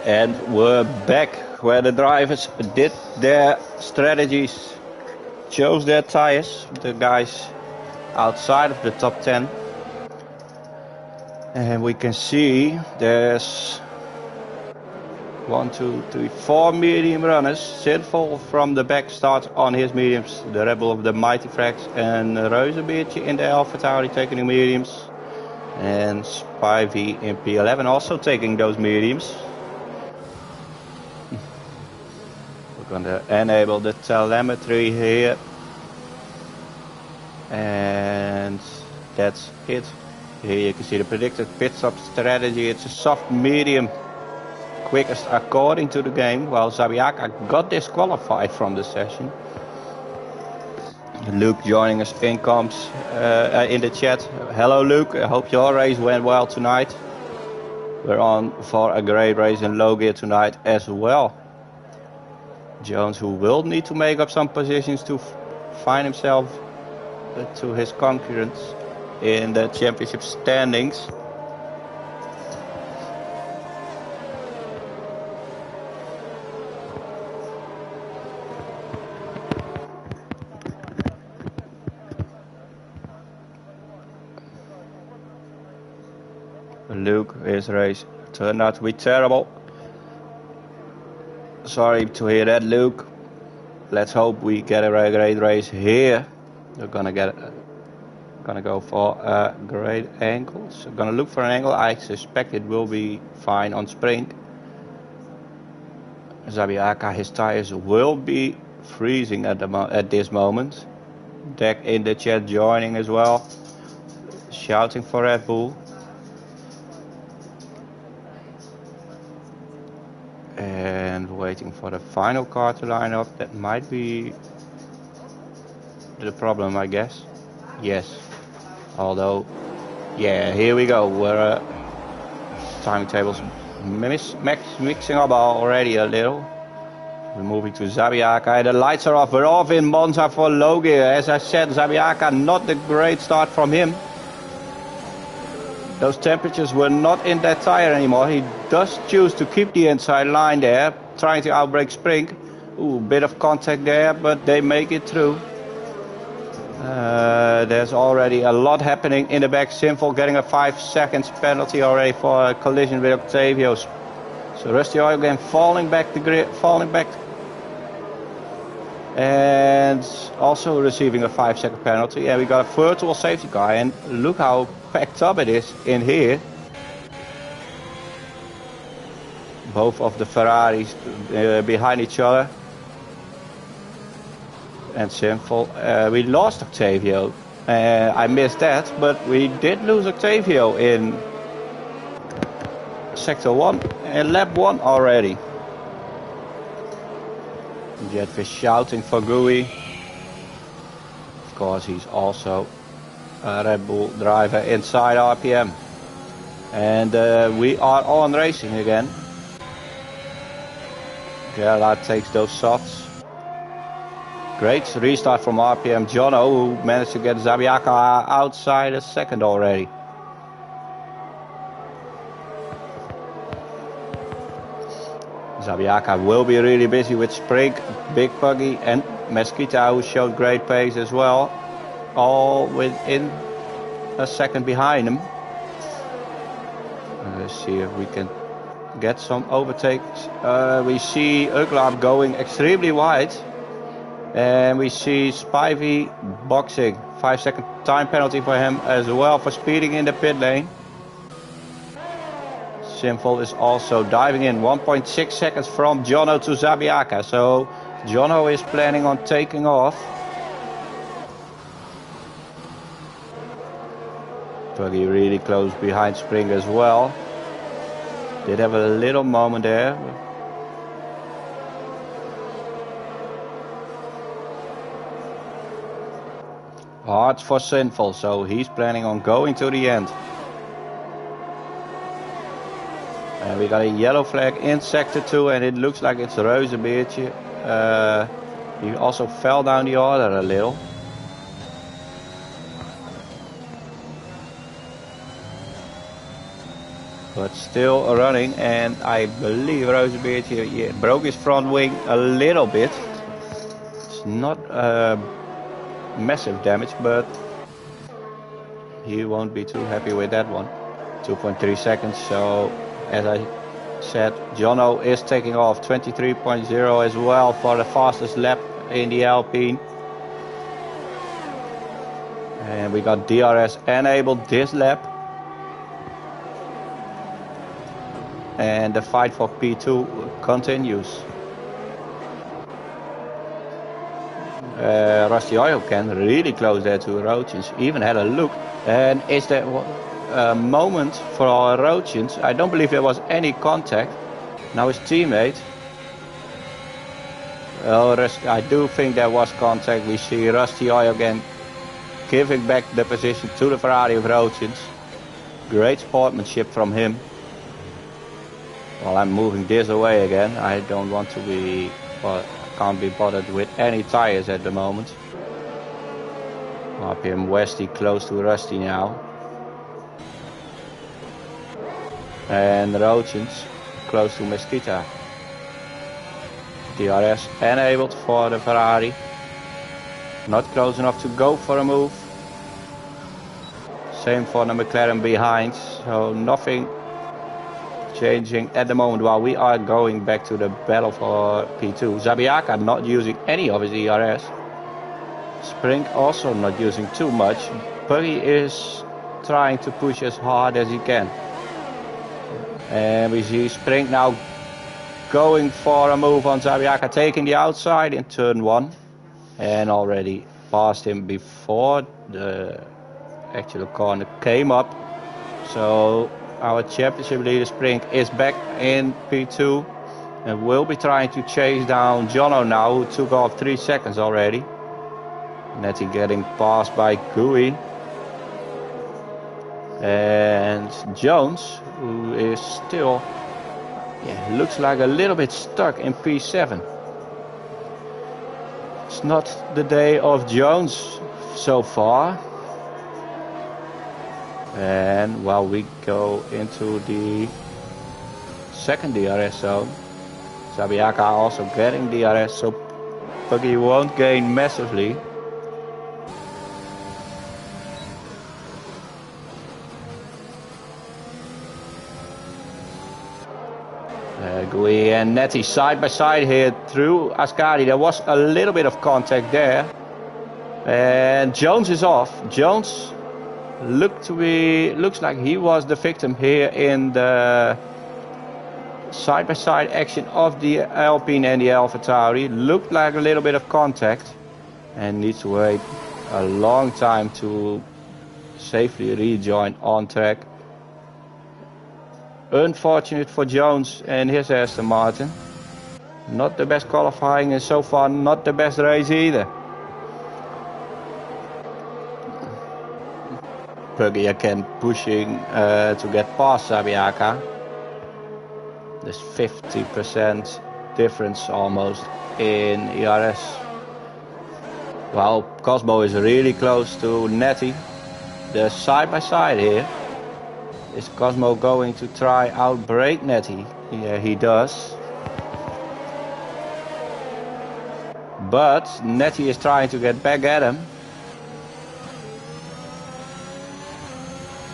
And we're back where the drivers did their strategies, chose their tires, the guys outside of the top 10. And we can see there's 1, 2, 3, 4 medium runners. Sinful from the back starts on his mediums. The Rebel of the Mighty Frags and Reuzenbeertje in the Alpha Tauri taking the mediums. And Spivey in P11 also taking those mediums. We're going to enable the telemetry here. And that's it. Here you can see the predicted pit stop strategy. It's a soft medium, quickest according to the game, while Zabiaka got disqualified from the session. Luke joining us in the chat. Hello Luke, I hope your race went well tonight. We're on for a great race in low gear tonight as well. Jones, who will need to make up some positions to find himself to his concurrents in the championship standings. Luke, his race turned out to be terrible. Sorry to hear that, Luke. let's hope we get a great race here. We're gonna go for a great angle. So gonna look for an angle. I suspect it will be fine on spring. Zabiaka, his tires will be freezing at this moment. Deck in the chat joining as well, shouting for Red Bull. And waiting for the final car to line up. That might be the problem, I guess. Yes. Although, yeah, here we go. We're timing tables mixing up already a little. We're moving to Zabiaka. The lights are off. We're off in Monza for low gear. As I said, Zabiaka, not the great start from him. Those temperatures were not in that tire anymore. He does choose to keep the inside line there, trying to outbrake Spring. Ooh, bit of contact there, but they make it through. There's already a lot happening in the back. Sinful getting a 5 seconds penalty already for a collision with Octavio. So Rusty Oil again falling back the grid, and also receiving a 5 second penalty. And we got a virtual safety car, and look how packed up it is in here. Both of the Ferraris behind each other. And Sinful. We lost Octavio. I missed that, but we did lose Octavio in Sector 1 and Lap 1 already. Jetfish shouting for Gui. Of course, he's also a Red Bull driver inside RPM. And we are on racing again. Gerard takes those softs. Great restart from RPM. Jono, who managed to get Zabiaka outside a second already. Zabiaka will be really busy with Sprig, Big Puggy and Mesquita, who showed great pace as well. All within a second behind him. Let's see if we can get some overtakes. We see Uglab going extremely wide. And we see Spivey boxing. 5 second time penalty for him as well for speeding in the pit lane. Sinful is also diving in. 1.6 seconds from Jono to Zabiaka. So Jono is planning on taking off. Puggy really close behind Spring as well. Did have a little moment there. Hard for Sinful, so he's planning on going to the end. And we got a yellow flag in Sector 2, and it looks like it's Reuzenbeertje. He also fell down the order a little. But still running, and I believe Reuzenbeertje broke his front wing a little bit. It's not massive damage, but he won't be too happy with that one. 2.3 seconds, so as I said, Jono is taking off. 23.0 as well for the fastest lap in the Alpine. And we got DRS enabled this lap. And the fight for P2 continues. Rusty Oil can really close there to Roachins. Even had a look. And is there a moment for Roachins? I don't believe there was any contact. Now his teammate. Well, I do think there was contact. We see Rusty Oil again giving back the position to the Ferrari of Roachins. Great sportsmanship from him. Well, I'm moving this away again. I don't want to be... Well, can't be bothered with any tires at the moment. RPM Westy close to Rusty now. And Roachins close to Mesquita. DRS enabled for the Ferrari. Not close enough to go for a move. Same for the McLaren behind. So nothing changing at the moment while we are going back to the battle for P2. Zabiaka not using any of his ERS. Spring also not using too much. Prix is trying to push as hard as he can. And we see Spring now going for a move on Zabiaka, taking the outside in turn 1. And already passed him before the actual corner came up. So our championship leader Spring is back in P2 and will be trying to chase down Jono now, who took off 3 seconds already. Netty getting passed by Gui. And Jones, who is still, looks like a little bit stuck in P7. It's not the day of Jones so far. And while we go into the second DRS zone, Zabiaka also getting DRS, so Puggy won't gain massively. Gui and Netty side by side here through Ascari. There was a little bit of contact there. And Jones is off. Jones looks like he was the victim here in the side by side action of the Alpine and the Alpha Tauri. Looked like a little bit of contact and needs to wait a long time to safely rejoin on track. Unfortunate for Jones and his Aston Martin. Not the best qualifying and so far not the best race either. Puggy again pushing to get past Zabiaka. There's 50% difference almost in ERS. Well, Cosmo is really close to Netty. They're side by side here. Is Cosmo going to try outbrake Netty? Yeah, he does. But Netty is trying to get back at him.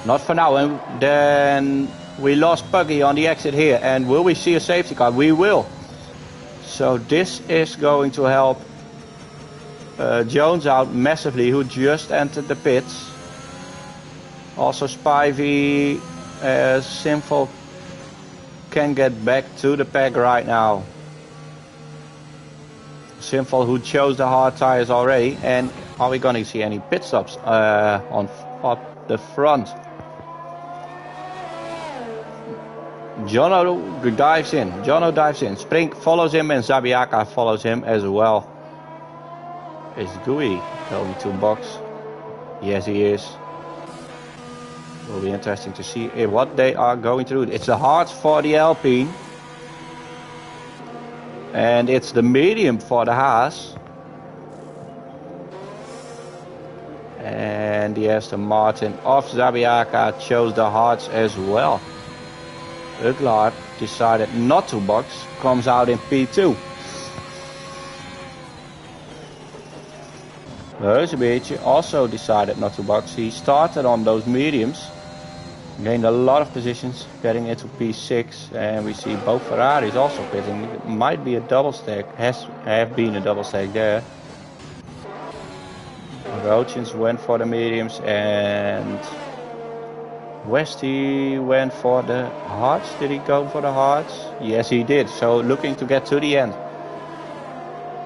Not for now. And then we lost Puggy on the exit here. And will we see a safety car? We will. So this is going to help Jones out massively, who just entered the pits. Also Spivey, Sinful can get back to the pack right now. Sinful, who chose the hard tires already. And are we going to see any pit stops on the front? Jono dives in. Spring follows him and Zabiaka follows him as well. Is Gui going to box? Yes, he is. Will be interesting to see what they are going to do. It's the hards for the Alpine. And it's the medium for the Haas. And the Aston Martin of Zabiaka chose the hards as well. Uglaar decided not to box, comes out in P2. Reusebeertje also decided not to box. He started on those mediums, gained a lot of positions, getting into P6, and we see both Ferraris also pitting. It might be a double stack, have been a double stack there. Roachins went for the mediums and Westy went for the hards. Did he go for the hards? Yes, he did. So looking to get to the end.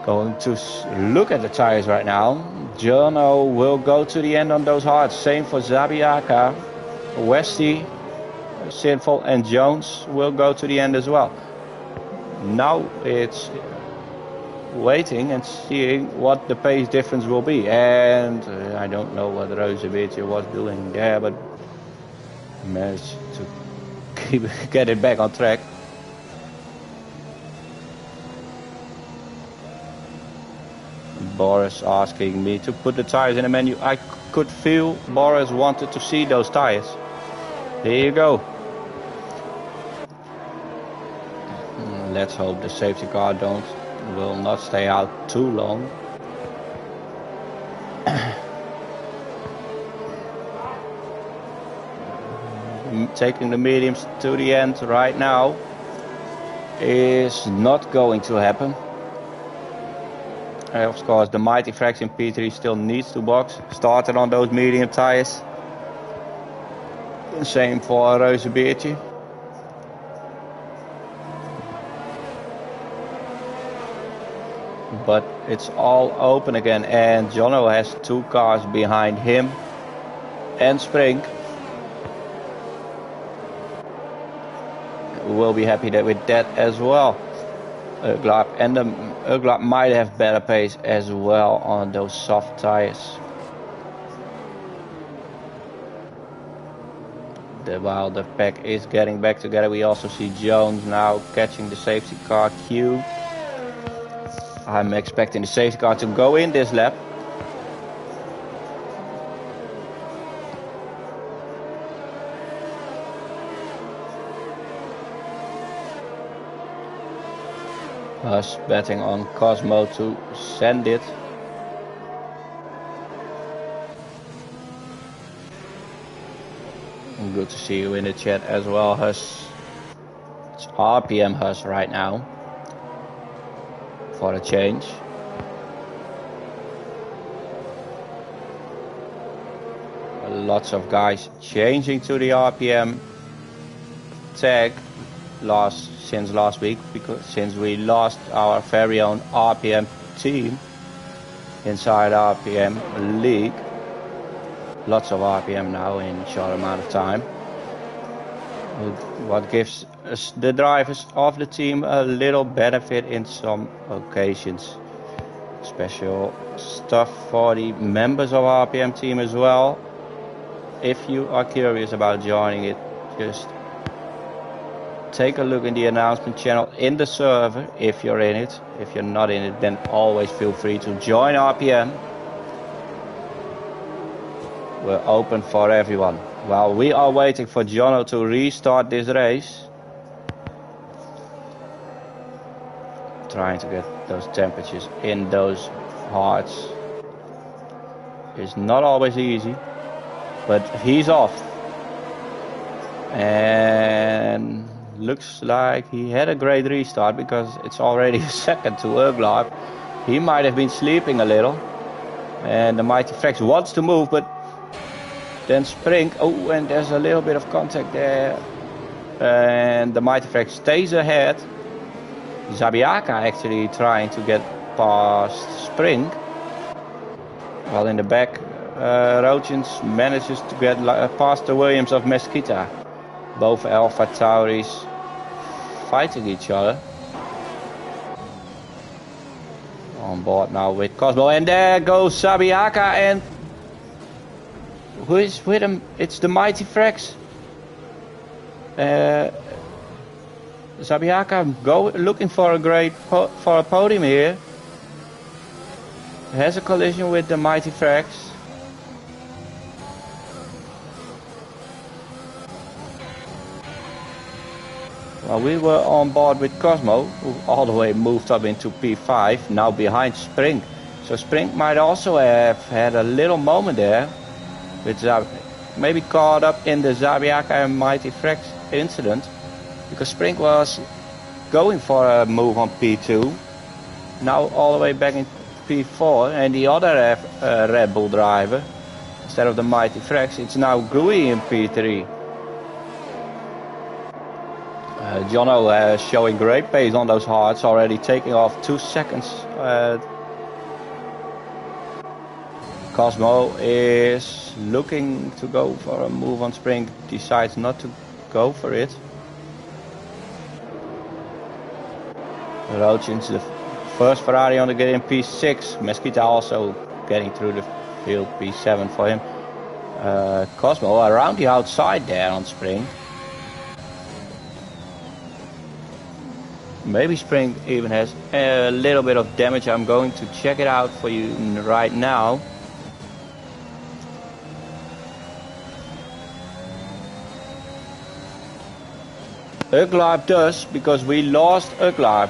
Going to look at the tires right now. Jono will go to the end on those hards. Same for Zabiaka. Westy, Sinful and Jones will go to the end as well. Now it's waiting and seeing what the pace difference will be. And I don't know what Reusebeertje was doing there, but managed to get it back on track. Boris asking me to put the tires in the menu. I could feel Boris wanted to see those tires. Here you go. Let's hope the safety car will not stay out too long. taking the mediums to the end right now is not going to happen. Of course, the Mighty Frax in P3 still needs to box. Started on those medium tires. Same for Reuzebeertje. But it's all open again, and Jono has 2 cars behind him and Spring. We'll be happy with that as well. Uglap and Uglap might have better pace as well on those soft tires. While the pack is getting back together, we also see Jones now catching the safety car queue. I'm expecting the safety car to go in this lap. Us betting on Cosmo to send it. Good to see you in the chat as well, Hus. It's RPM Hus right now. For a change. Lots of guys changing to the RPM tag since last week, because since we lost our very own RPM team inside RPM League. Lots of RPM now in a short amount of time. What gives the drivers of the team a little benefit in some occasions. Special stuff for the members of RPM team as well. If you are curious about joining it, just take a look in the announcement channel in the server if you're in it. If you're not in it, then always feel free to join RPM. We're open for everyone. While we are waiting for Jono to restart this race. Trying to get those temperatures in those hards is not always easy. But he's off. And looks like he had a great restart, because it's already a second to Uglap. He might have been sleeping a little. And the Mighty Frax wants to move, but then Spring, oh, and there's a little bit of contact there. And the Mighty Frax stays ahead. Zabiaka actually trying to get past Spring. While in the back, Rochins manages to get past the Williams of Mesquita. Both Alpha Tauris fighting each other. On board now with Cosmo. And there goes Zabiaka, and who is with him? It's the Mighty Frax. Zabiaka looking for a podium here. Has a collision with the Mighty Frax. Well, we were on board with Cosmo, who all the way moved up into P5, now behind Spring. So Spring might also have had a little moment there. With maybe caught up in the Zabiaka and Mighty Frax incident, because Spring was going for a move on P2, now all the way back in P4, and the other Red Bull driver, instead of the Mighty Frax, it's now Grui in P3. Jono showing great pace on those hards, already taking off 2 seconds. Cosmo is looking to go for a move on Spring, decides not to go for it. Rochins, the first Ferrari on the grid in P6. Mesquita also getting through the field, P7 for him. Cosmo around the outside there on Spring. Maybe Spring even has a little bit of damage. I'm going to check it out for you right now. Uglap does, because we lost Uglap.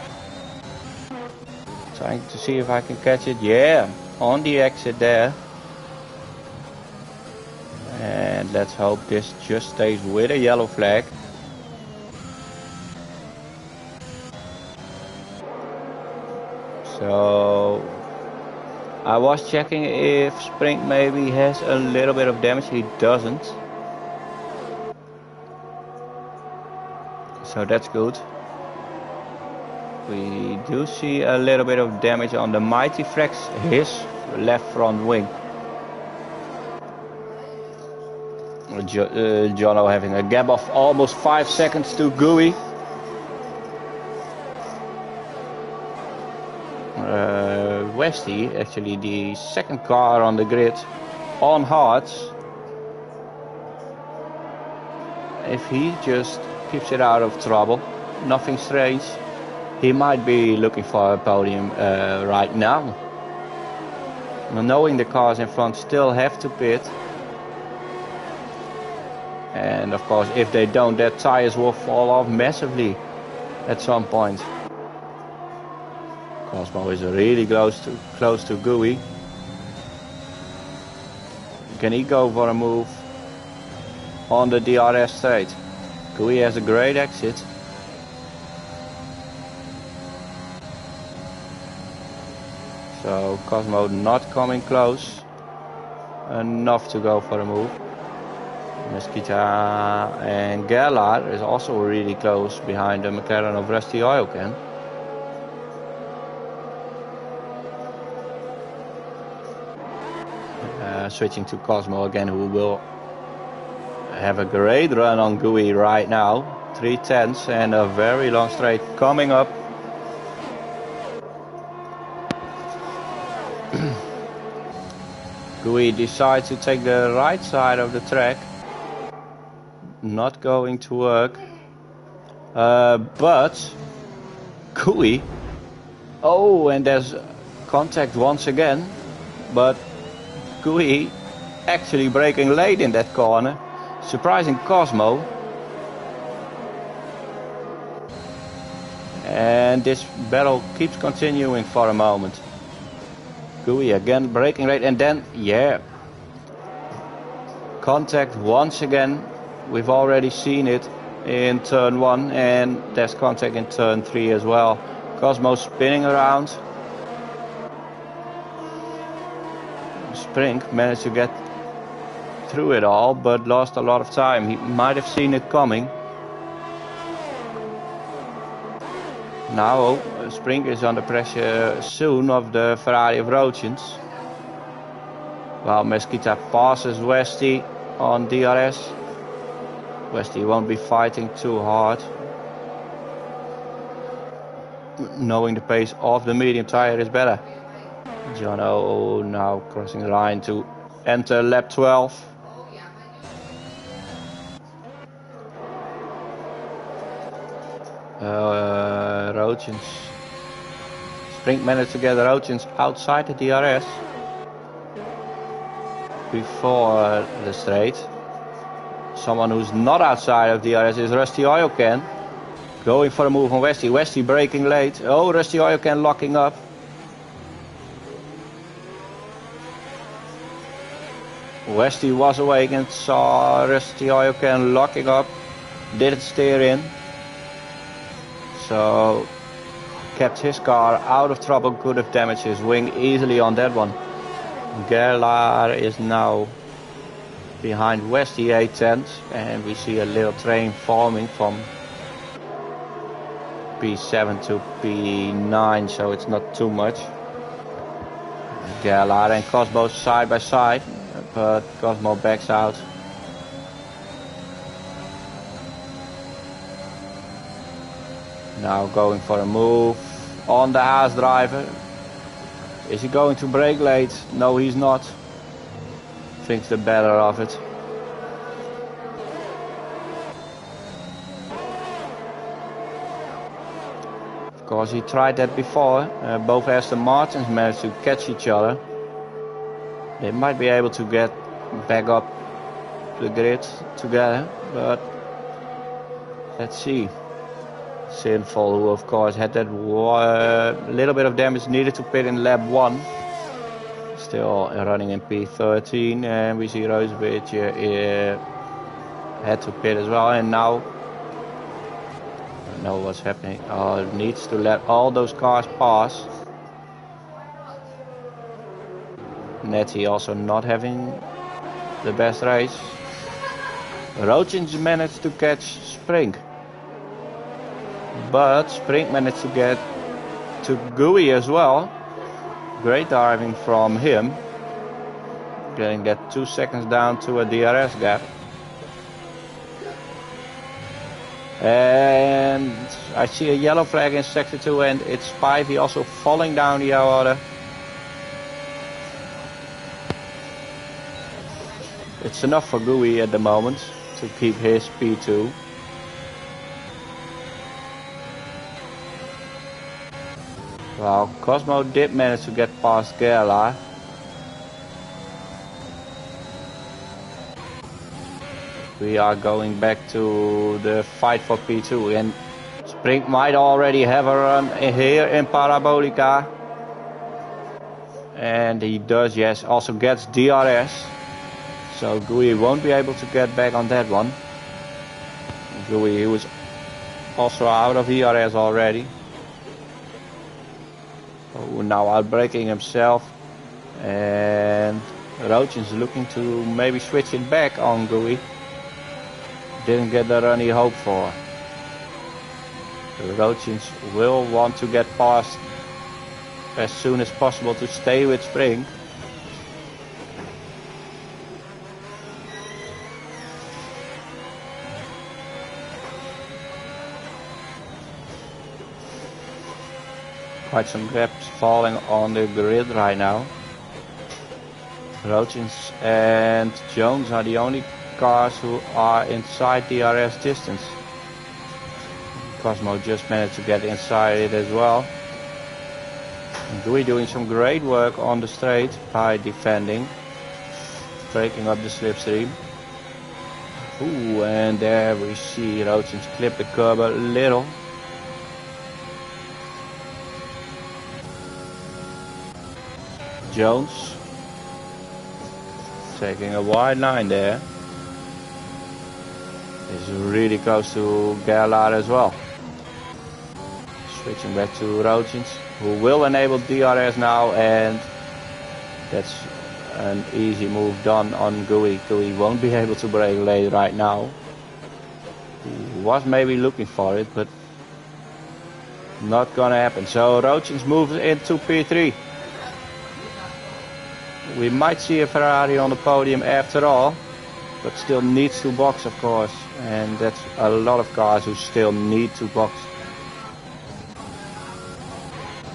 Trying to see if I can catch it. Yeah, on the exit there. And let's hope this just stays with a yellow flag. So I was checking if Spring maybe has a little bit of damage. He doesn't. So that's good. We do see a little bit of damage on the Mighty Frex, his left front wing. Jono having a gap of almost 5 seconds to Gooey. Westy, actually the second car on the grid, on hards. If he just keeps it out of trouble, nothing strange, he might be looking for a podium right now. Knowing the cars in front still have to pit. And of course, if they don't, their tires will fall off massively at some point. Cosmo is really close to Gooey. Can he go for a move on the DRS straight? Gooey has a great exit. So Cosmo not coming close enough to go for a move. Mesquita and Gerlach is also really close behind the McLaren of Rusty Oilcan. Switching to Cosmo again, who will have a great run on Gooey right now. 3/10 and a very long straight coming up. Gooey decides to take the right side of the track. Not going to work. But Gooey. Oh, and there's contact once again. But Gooey actually braking late in that corner, surprising Cosmo. And this battle keeps continuing for a moment. Gooey again braking late, and then, yeah, contact once again. We've already seen it in turn 1, and there's contact in turn 3 as well. Cosmo spinning around. Spring managed to get through it all, but lost a lot of time. He might have seen it coming. Now Spring is under pressure soon of the Ferrari of Rochins. While Mesquita passes Westy on DRS. Westy won't be fighting too hard. Knowing the pace of the medium tire is better. Jono now crossing the line to enter lap 12. Rochins. Spring managed to get Rochins outside the DRS before the straight. Someone who's not outside of DRS is Rusty Oilcan. Going for a move on Westy. Westy braking late. Oh, Rusty Oilcan locking up. Westy was awake and saw Rusty Oilcan locking up. Didn't steer in. So kept his car out of trouble. Could have damaged his wing easily on that one. Gerlach is now behind Westy 8/10, and we see a little train forming from P7 to P9, so it's not too much. Gerlach and Cosmo side by side, but Cosmo backs out. Now going for a move on the Haas driver. Is he going to brake late? No, he's not. Thinks the better of it. Of course, he tried that before. Both Aston Martins managed to catch each other. They might be able to get back up the grid together, but let's see. Sinful, who of course had that little bit of damage, needed to pit in lap 1. still running in P13, and we see Roosevelt had to pit as well, and now I know what's happening. Needs to let all those cars pass. Nettie also not having the best race. Roachins managed to catch Spring, but Spring managed to get to Gooey as well. Great driving from him, getting that 2 seconds down to a DRS gap. And I see a yellow flag in sector 2, and it's Spivey also falling down the order. It's enough for Gooey at the moment to keep his P2. Well, Cosmo did manage to get past Gerla. We are going back to the fight for P2, and Spring might already have a run here in Parabolica. And he does, yes, also gets DRS. So Gooey won't be able to get back on that one. Gooey, he was also out of ERS already. Oh, now outbraking himself. And Roachin's looking to maybe switch it back on Gooey. Didn't get the run he hoped for. The Roachins will want to get past as soon as possible to stay with Spring. Quite some gaps falling on the grid right now. Roachins and Jones are the only cars who are inside DRS distance. Cosmo just managed to get inside it as well. Gooey doing some great work on the straight by defending, breaking up the slipstream. Ooh, and there we see Roachins clip the curb a little. Jones taking a wide line there. Is really close to Gerlach as well. Switching back to Roachins, who will enable DRS now, and that's an easy move done on Gooey. Gooey won't be able to brake late right now. He was maybe looking for it, but not gonna happen. So Roachins moves into P3. We might see a Ferrari on the podium after all, but still needs to box, of course, and that's a lot of cars who still need to box.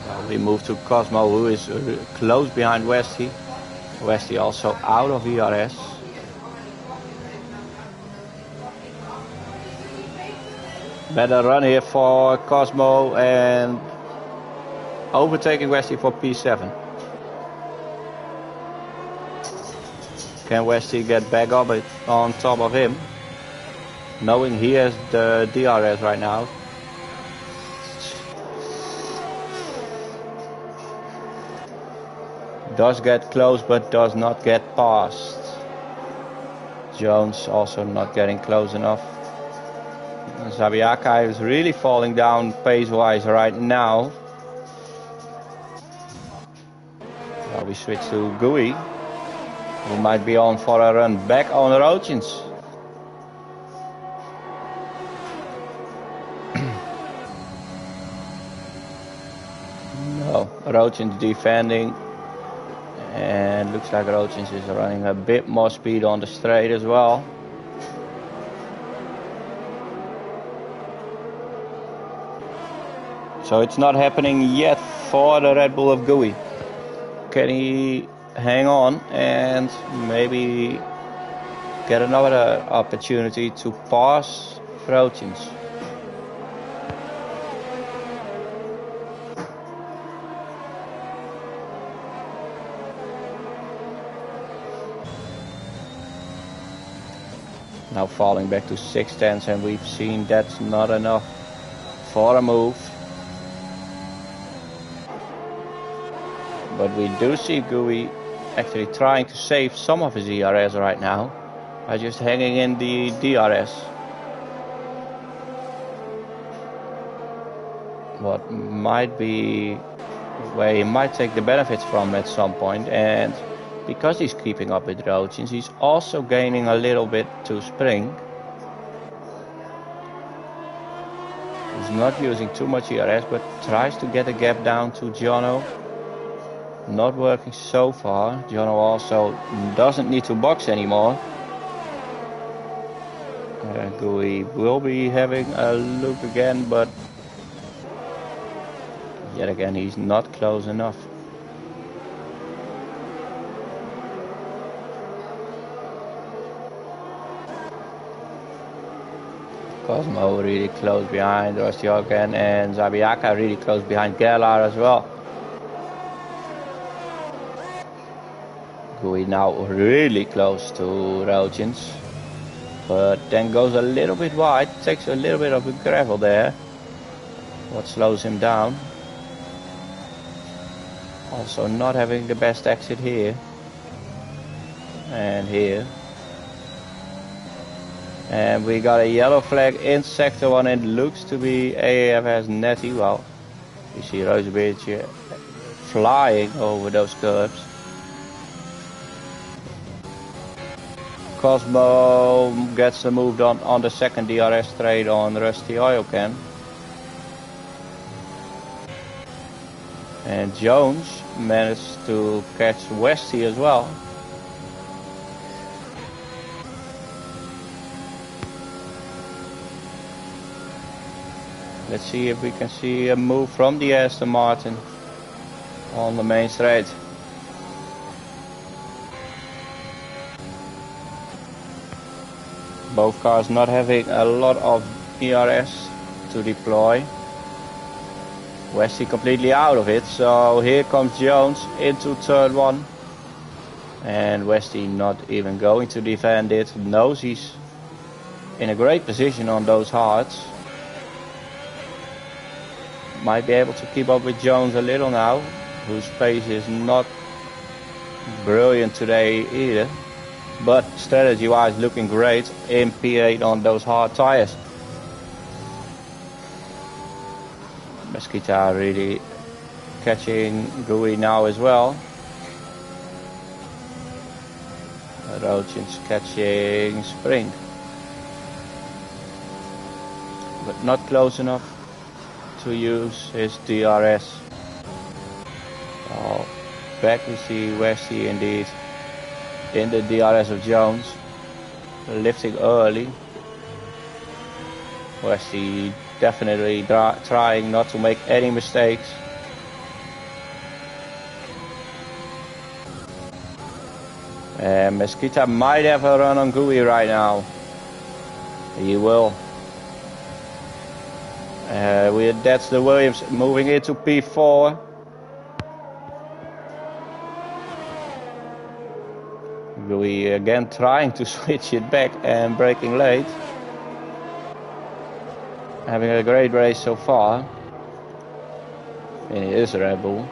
Well, we move to Cosmo, who is close behind Westy. Westy also out of ERS. Better run here for Cosmo, and overtaking Westy for P7. Can Westy get back up on top of him, knowing he has the DRS right now? Does get close, but does not get past. Jones also not getting close enough. Zabiaka is really falling down pace-wise right now. Well, we switch to Gooey, who might be on for a run back on Roachins. No, Roachins defending, and looks like Roachins is running a bit more speed on the straight as well. So it's not happening yet for the Red Bull of Gooey. Can he hang on and maybe get another opportunity to pass Roachins? Now falling back to 6/10, and we've seen that's not enough for a move. But we do see Gooey actually trying to save some of his ERS right now by just hanging in the DRS. What might be where he might take the benefits from at some point, and because he's keeping up with Roachins, he's also gaining a little bit to Spring. He's not using too much ERS, but tries to get a gap down to Jono. Not working so far. Jono also doesn't need to box anymore. Gui will be having a look again, but yet again he's not close enough. Cosmo really close behind Rostioken, and Zabiaka really close behind Galar as well. Gui now really close to Roachins, but then goes a little bit wide, takes a little bit of a gravel there. What slows him down. Also not having the best exit here. And here. And we got a yellow flag in sector 1. It looks to be AAFS Netty. Well, you see Roosbeach flying over those curves. Cosmo gets the move on the second DRS straight on Rusty Oil Can. And Jones managed to catch Westy as well. Let's see if we can see a move from the Aston Martin on the main straight. Both cars not having a lot of ERS to deploy. Westy completely out of it, so here comes Jones into turn 1. And Westy not even going to defend it, knows he's in a great position on those hards. Might be able to keep up with Jones a little now, whose pace is not brilliant today either. But strategy-wise looking great in P8 on those hard tires. Mesquita really catching Gui now as well. Roachins catching Spring. But not close enough to use his DRS. Oh, back we see Westy indeed in the DRS of Jones, lifting early. Westy definitely trying not to make any mistakes. And Mesquita might have a run on Gui right now. He will. That's the Williams moving into P4. Gui again trying to switch it back and braking late. Having a great race so far. And he is a Red Bull.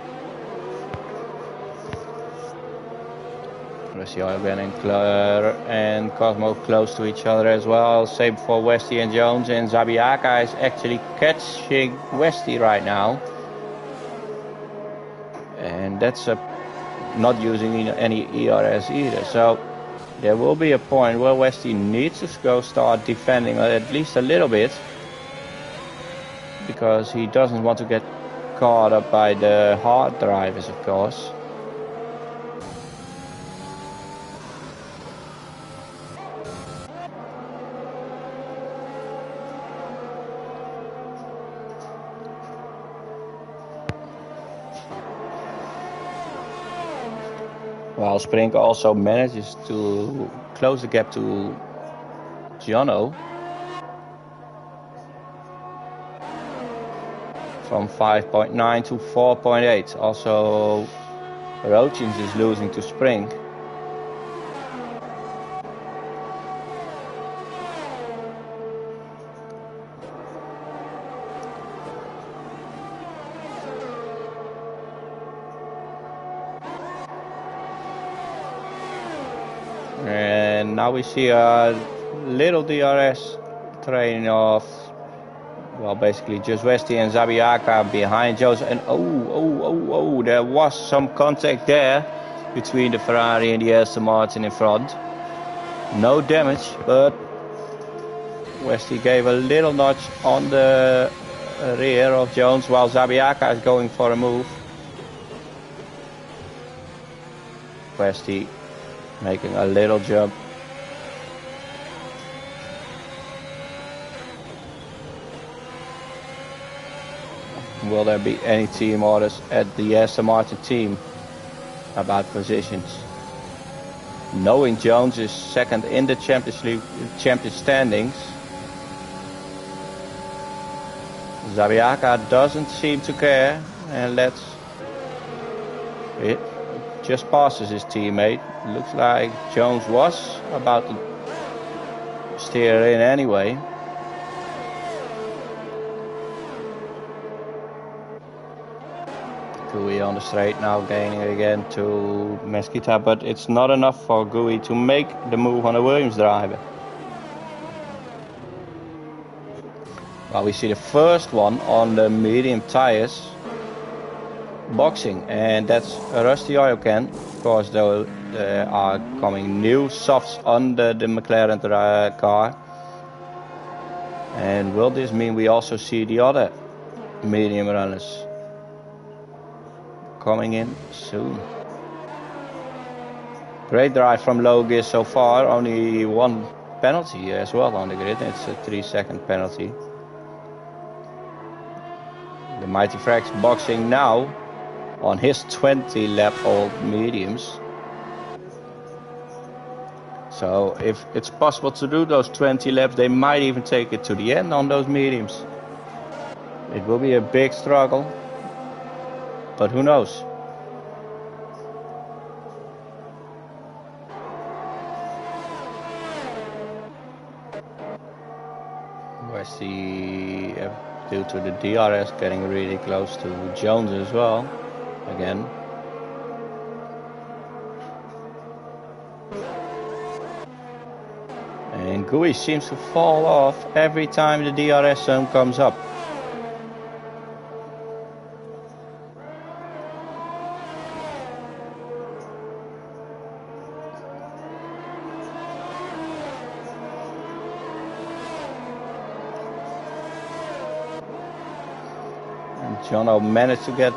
Russia again and Cosmo close to each other as well. Same for Westy and Jones. And Zabiaka is actually catching Westy right now. And that's not using any ERS either. So there will be a point where Westy needs to go start defending at least a little bit. Because he doesn't want to get caught up by the hard drivers, of course. While Spring also manages to close the gap to Giano from 5.9 to 4.8. Also, Roachins is losing to Spring. now we see a little DRS train of, well, basically just Westy and Zabiaka behind Jones. And there was some contact there between the Ferrari and the Aston Martin in front. No damage, but Westy gave a little notch on the rear of Jones while Zabiaka is going for a move. Westy making a little jump. Will there be any team orders at the Aston Martin team about positions? Knowing Jones is second in the champion standings, Zabiaka doesn't seem to care and it just passes his teammate. Looks like Jones was about to steer in anyway. Gui on the straight now, gaining again to Mesquita, but it's not enough for Gui to make the move on the Williams driver. Well, we see the first one on the medium tires boxing, and that's a rusty oil can. Of course, there are coming new softs under the McLaren car. And will this mean we also see the other medium runners coming in soon? Great drive from low gear so far, only one penalty as well on the grid. It's a 3-second penalty. The Mighty Frags boxing now on his 20 lap old mediums. So if it's possible to do those 20 laps, they might even take it to the end on those mediums. It will be a big struggle, but who knows? Where's the due to the DRS getting really close to Jones as well again. And Gui seems to fall off every time the DRS zone comes up. Jono managed to get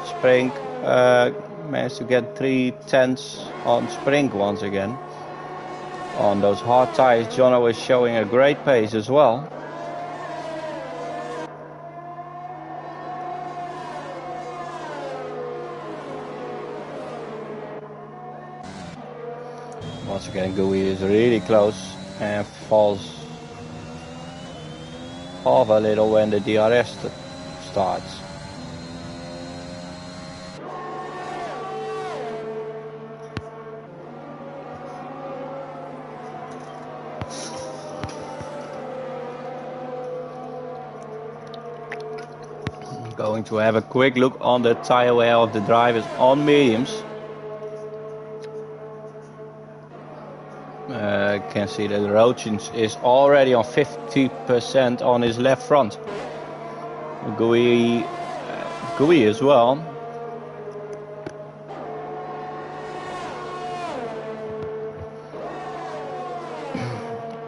managed to get 3/10 on Spring once again. On those hard tires, Jono is showing a great pace as well. Once again, Gui is really close and falls off a little when the DRS starts. Going to have a quick look on the tire wear of the drivers on mediums. Can see that Rochins is already on 50% on his left front. Gui as well.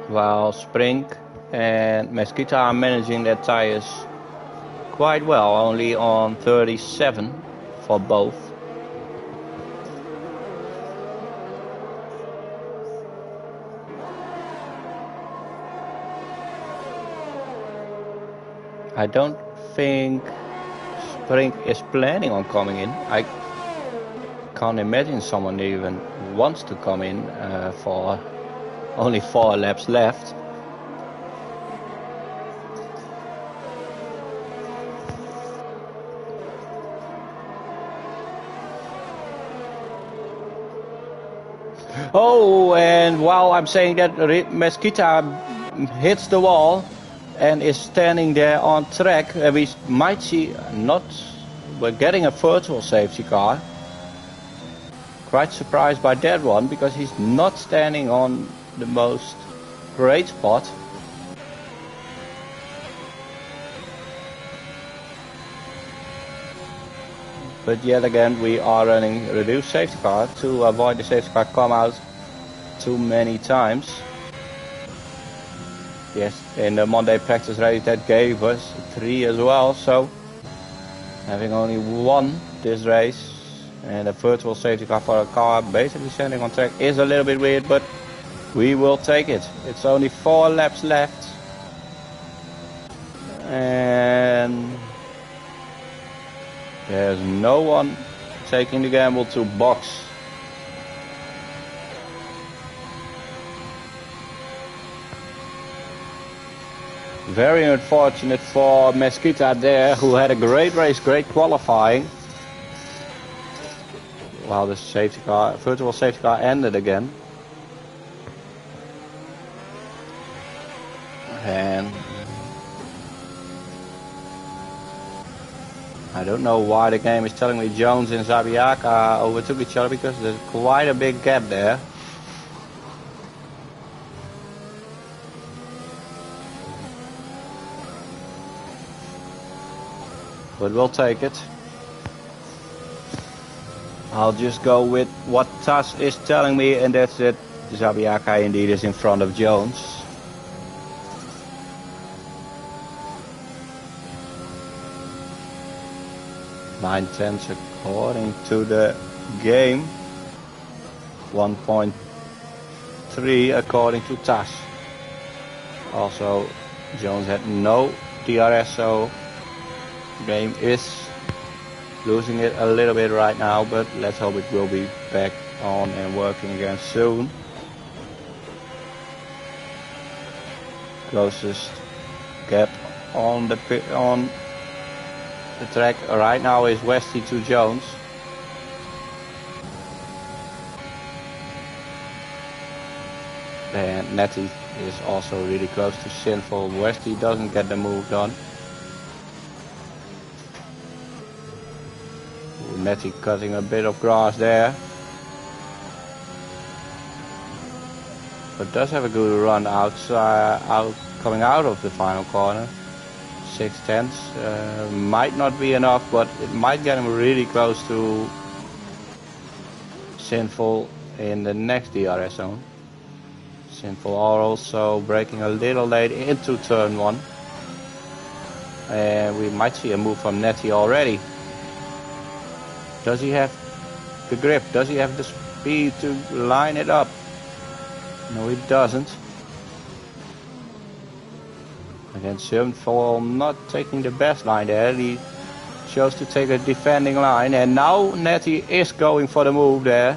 While Spring and Mesquita are managing their tires quite well, only on 37 for both. I don't think Spring is planning on coming in. I can't imagine someone even wants to come in for only 4 laps left. Oh, and while I'm saying that, Mesquita hits the wall and is standing there on track. We might see we're getting a virtual safety car. Quite surprised by that one, because he's not standing on the most great spot. But yet again, we are running reduced safety car to avoid the safety car come out too many times. Yes, in the Monday practice race that gave us 3 as well, so having only won this race and a virtual safety car for a car basically standing on track is a little bit weird, but we will take it. It's only 4 laps left. And there's no one taking the gamble to box. Very unfortunate for Mesquita there, who had a great race, great qualifying. While the safety car, virtual safety car ended again. And I don't know why the game is telling me Jones and Zabiaka overtook each other, because there's quite a big gap there. But we'll take it. I'll just go with what TAS is telling me, and that's it. Zabiaka indeed is in front of Jones. 9/10 according to the game. 1.3 according to TAS. Also, Jones had no DRS, so game is losing it a little bit right now, but let's hope it will be back on and working again soon. Closest gap on the track right now is Westy to Jones. And Netty is also really close to Sinful. Westy doesn't get the move done. Netty cutting a bit of grass there. But does have a good run outside, coming out of the final corner. 6/10 might not be enough, but it might get him really close to Sinful in the next DRS zone. Sinful are also braking a little late into turn 1. And we might see a move from Netty already. Does he have the grip? Does he have the speed to line it up? No, he doesn't. Again, Sinful not taking the best line there. He chose to take a defending line, and now Netty is going for the move there.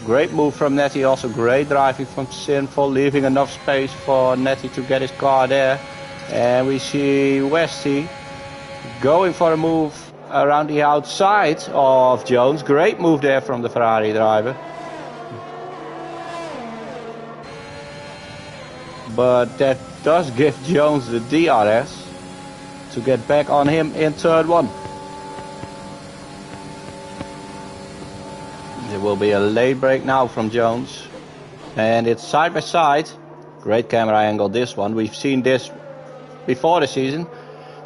Great move from Netty, also great driving from Sinful, leaving enough space for Netty to get his car there. And we see Westy going for a move around the outside of Jones. Great move there from the Ferrari driver. But that does give Jones the DRS to get back on him in turn 1. There will be a late break now from Jones. And it's side by side. Great camera angle this one. We've seen this before the season.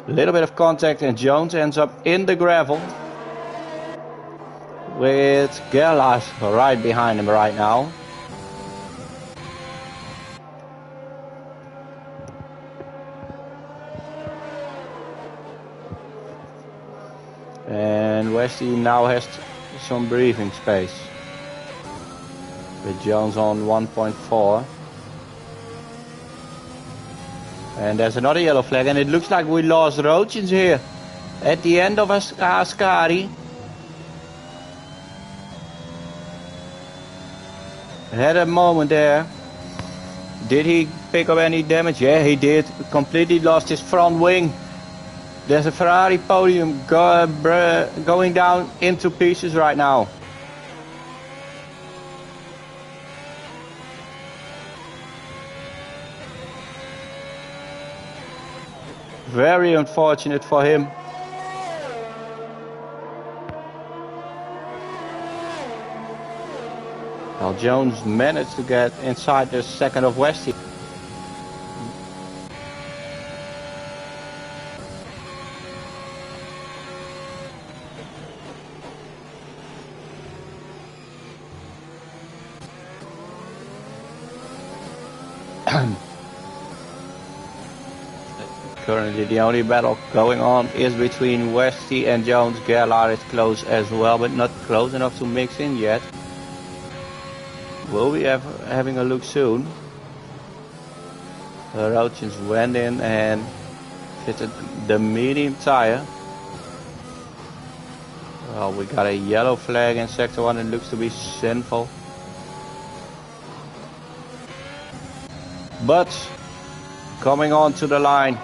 A little bit of contact and Jones ends up in the gravel. With Gerlach right behind him right now. And Westy now has some breathing space. With Jones on 1.4. And there's another yellow flag, and it looks like we lost Roachins here. At the end of Ascari. Had a moment there. Did he pick up any damage? Yeah, he did. Completely lost his front wing. There's a Ferrari podium going down into pieces right now. Very unfortunate for him. Well, Jones managed to get inside the second of Westy. Currently the only battle going on is between Westy and Jones. Gerlach is close as well, but not close enough to mix in yet. We'll be having a look soon. Roachens went in and fitted the medium tire. Well, we got a yellow flag in sector 1. It looks to be sinful. But coming on to the line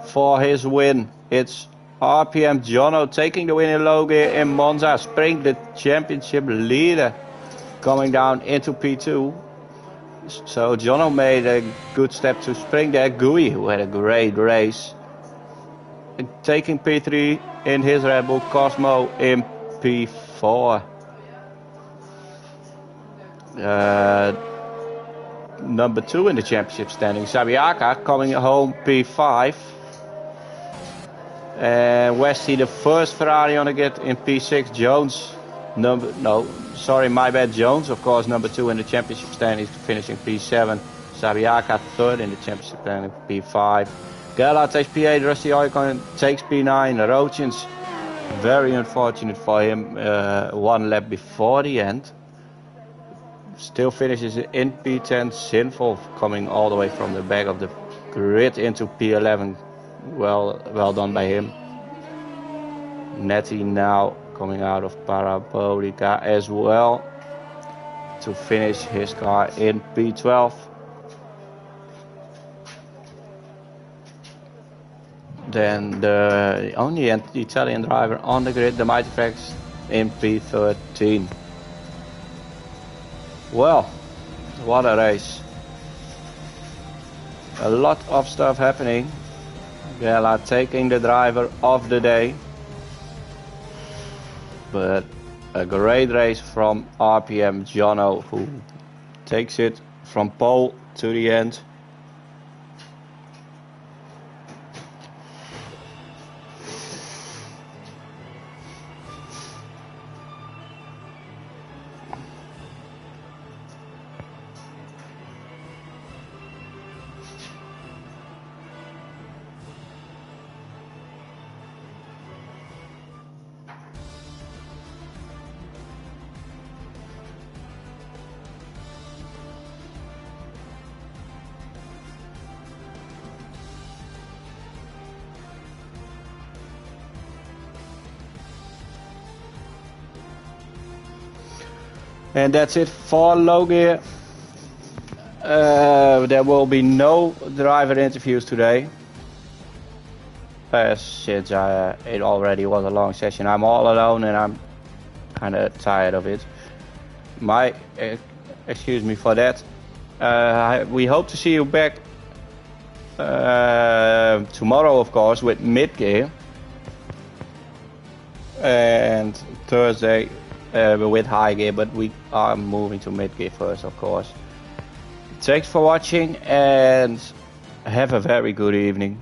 for his win, it's RPM Jono taking the win in low gear in Monza. Spring, the championship leader, coming down into P2. So Jono made a good step to Spring there. Gui, who had a great race, and taking P3 in his Red Bull. Cosmo in P4. Number 2 in the championship standing, Sabiaka, coming home P5. And Westy, the first Ferrari on the grid, in P6. Jones, Jones, of course, number 2 in the championship standings, finishing P7. Sabiaka, 3rd in the championship standing, P5. Gerlach takes P8, Rusty Oikon takes P9. Roachens, very unfortunate for him, 1 lap before the end. Still finishes in P10, sinful, coming all the way from the back of the grid into P11. Well done by him. Netty now coming out of Parabolica as well to finish his car in P12. Then the only Italian driver on the grid, the Mighty Facts, in P13. Well, what a race. A lot of stuff happening. Gerlach taking the driver of the day. But a great race from RPM Jono, who takes it from pole to the end. And that's it for low gear. There will be no driver interviews today, since it already was a long session. I'm all alone and I'm kind of tired of it. Excuse me for that. We hope to see you back tomorrow, of course, with mid gear, and Thursday with high gear, but we are moving to mid gear first, of course. Thanks for watching and have a very good evening.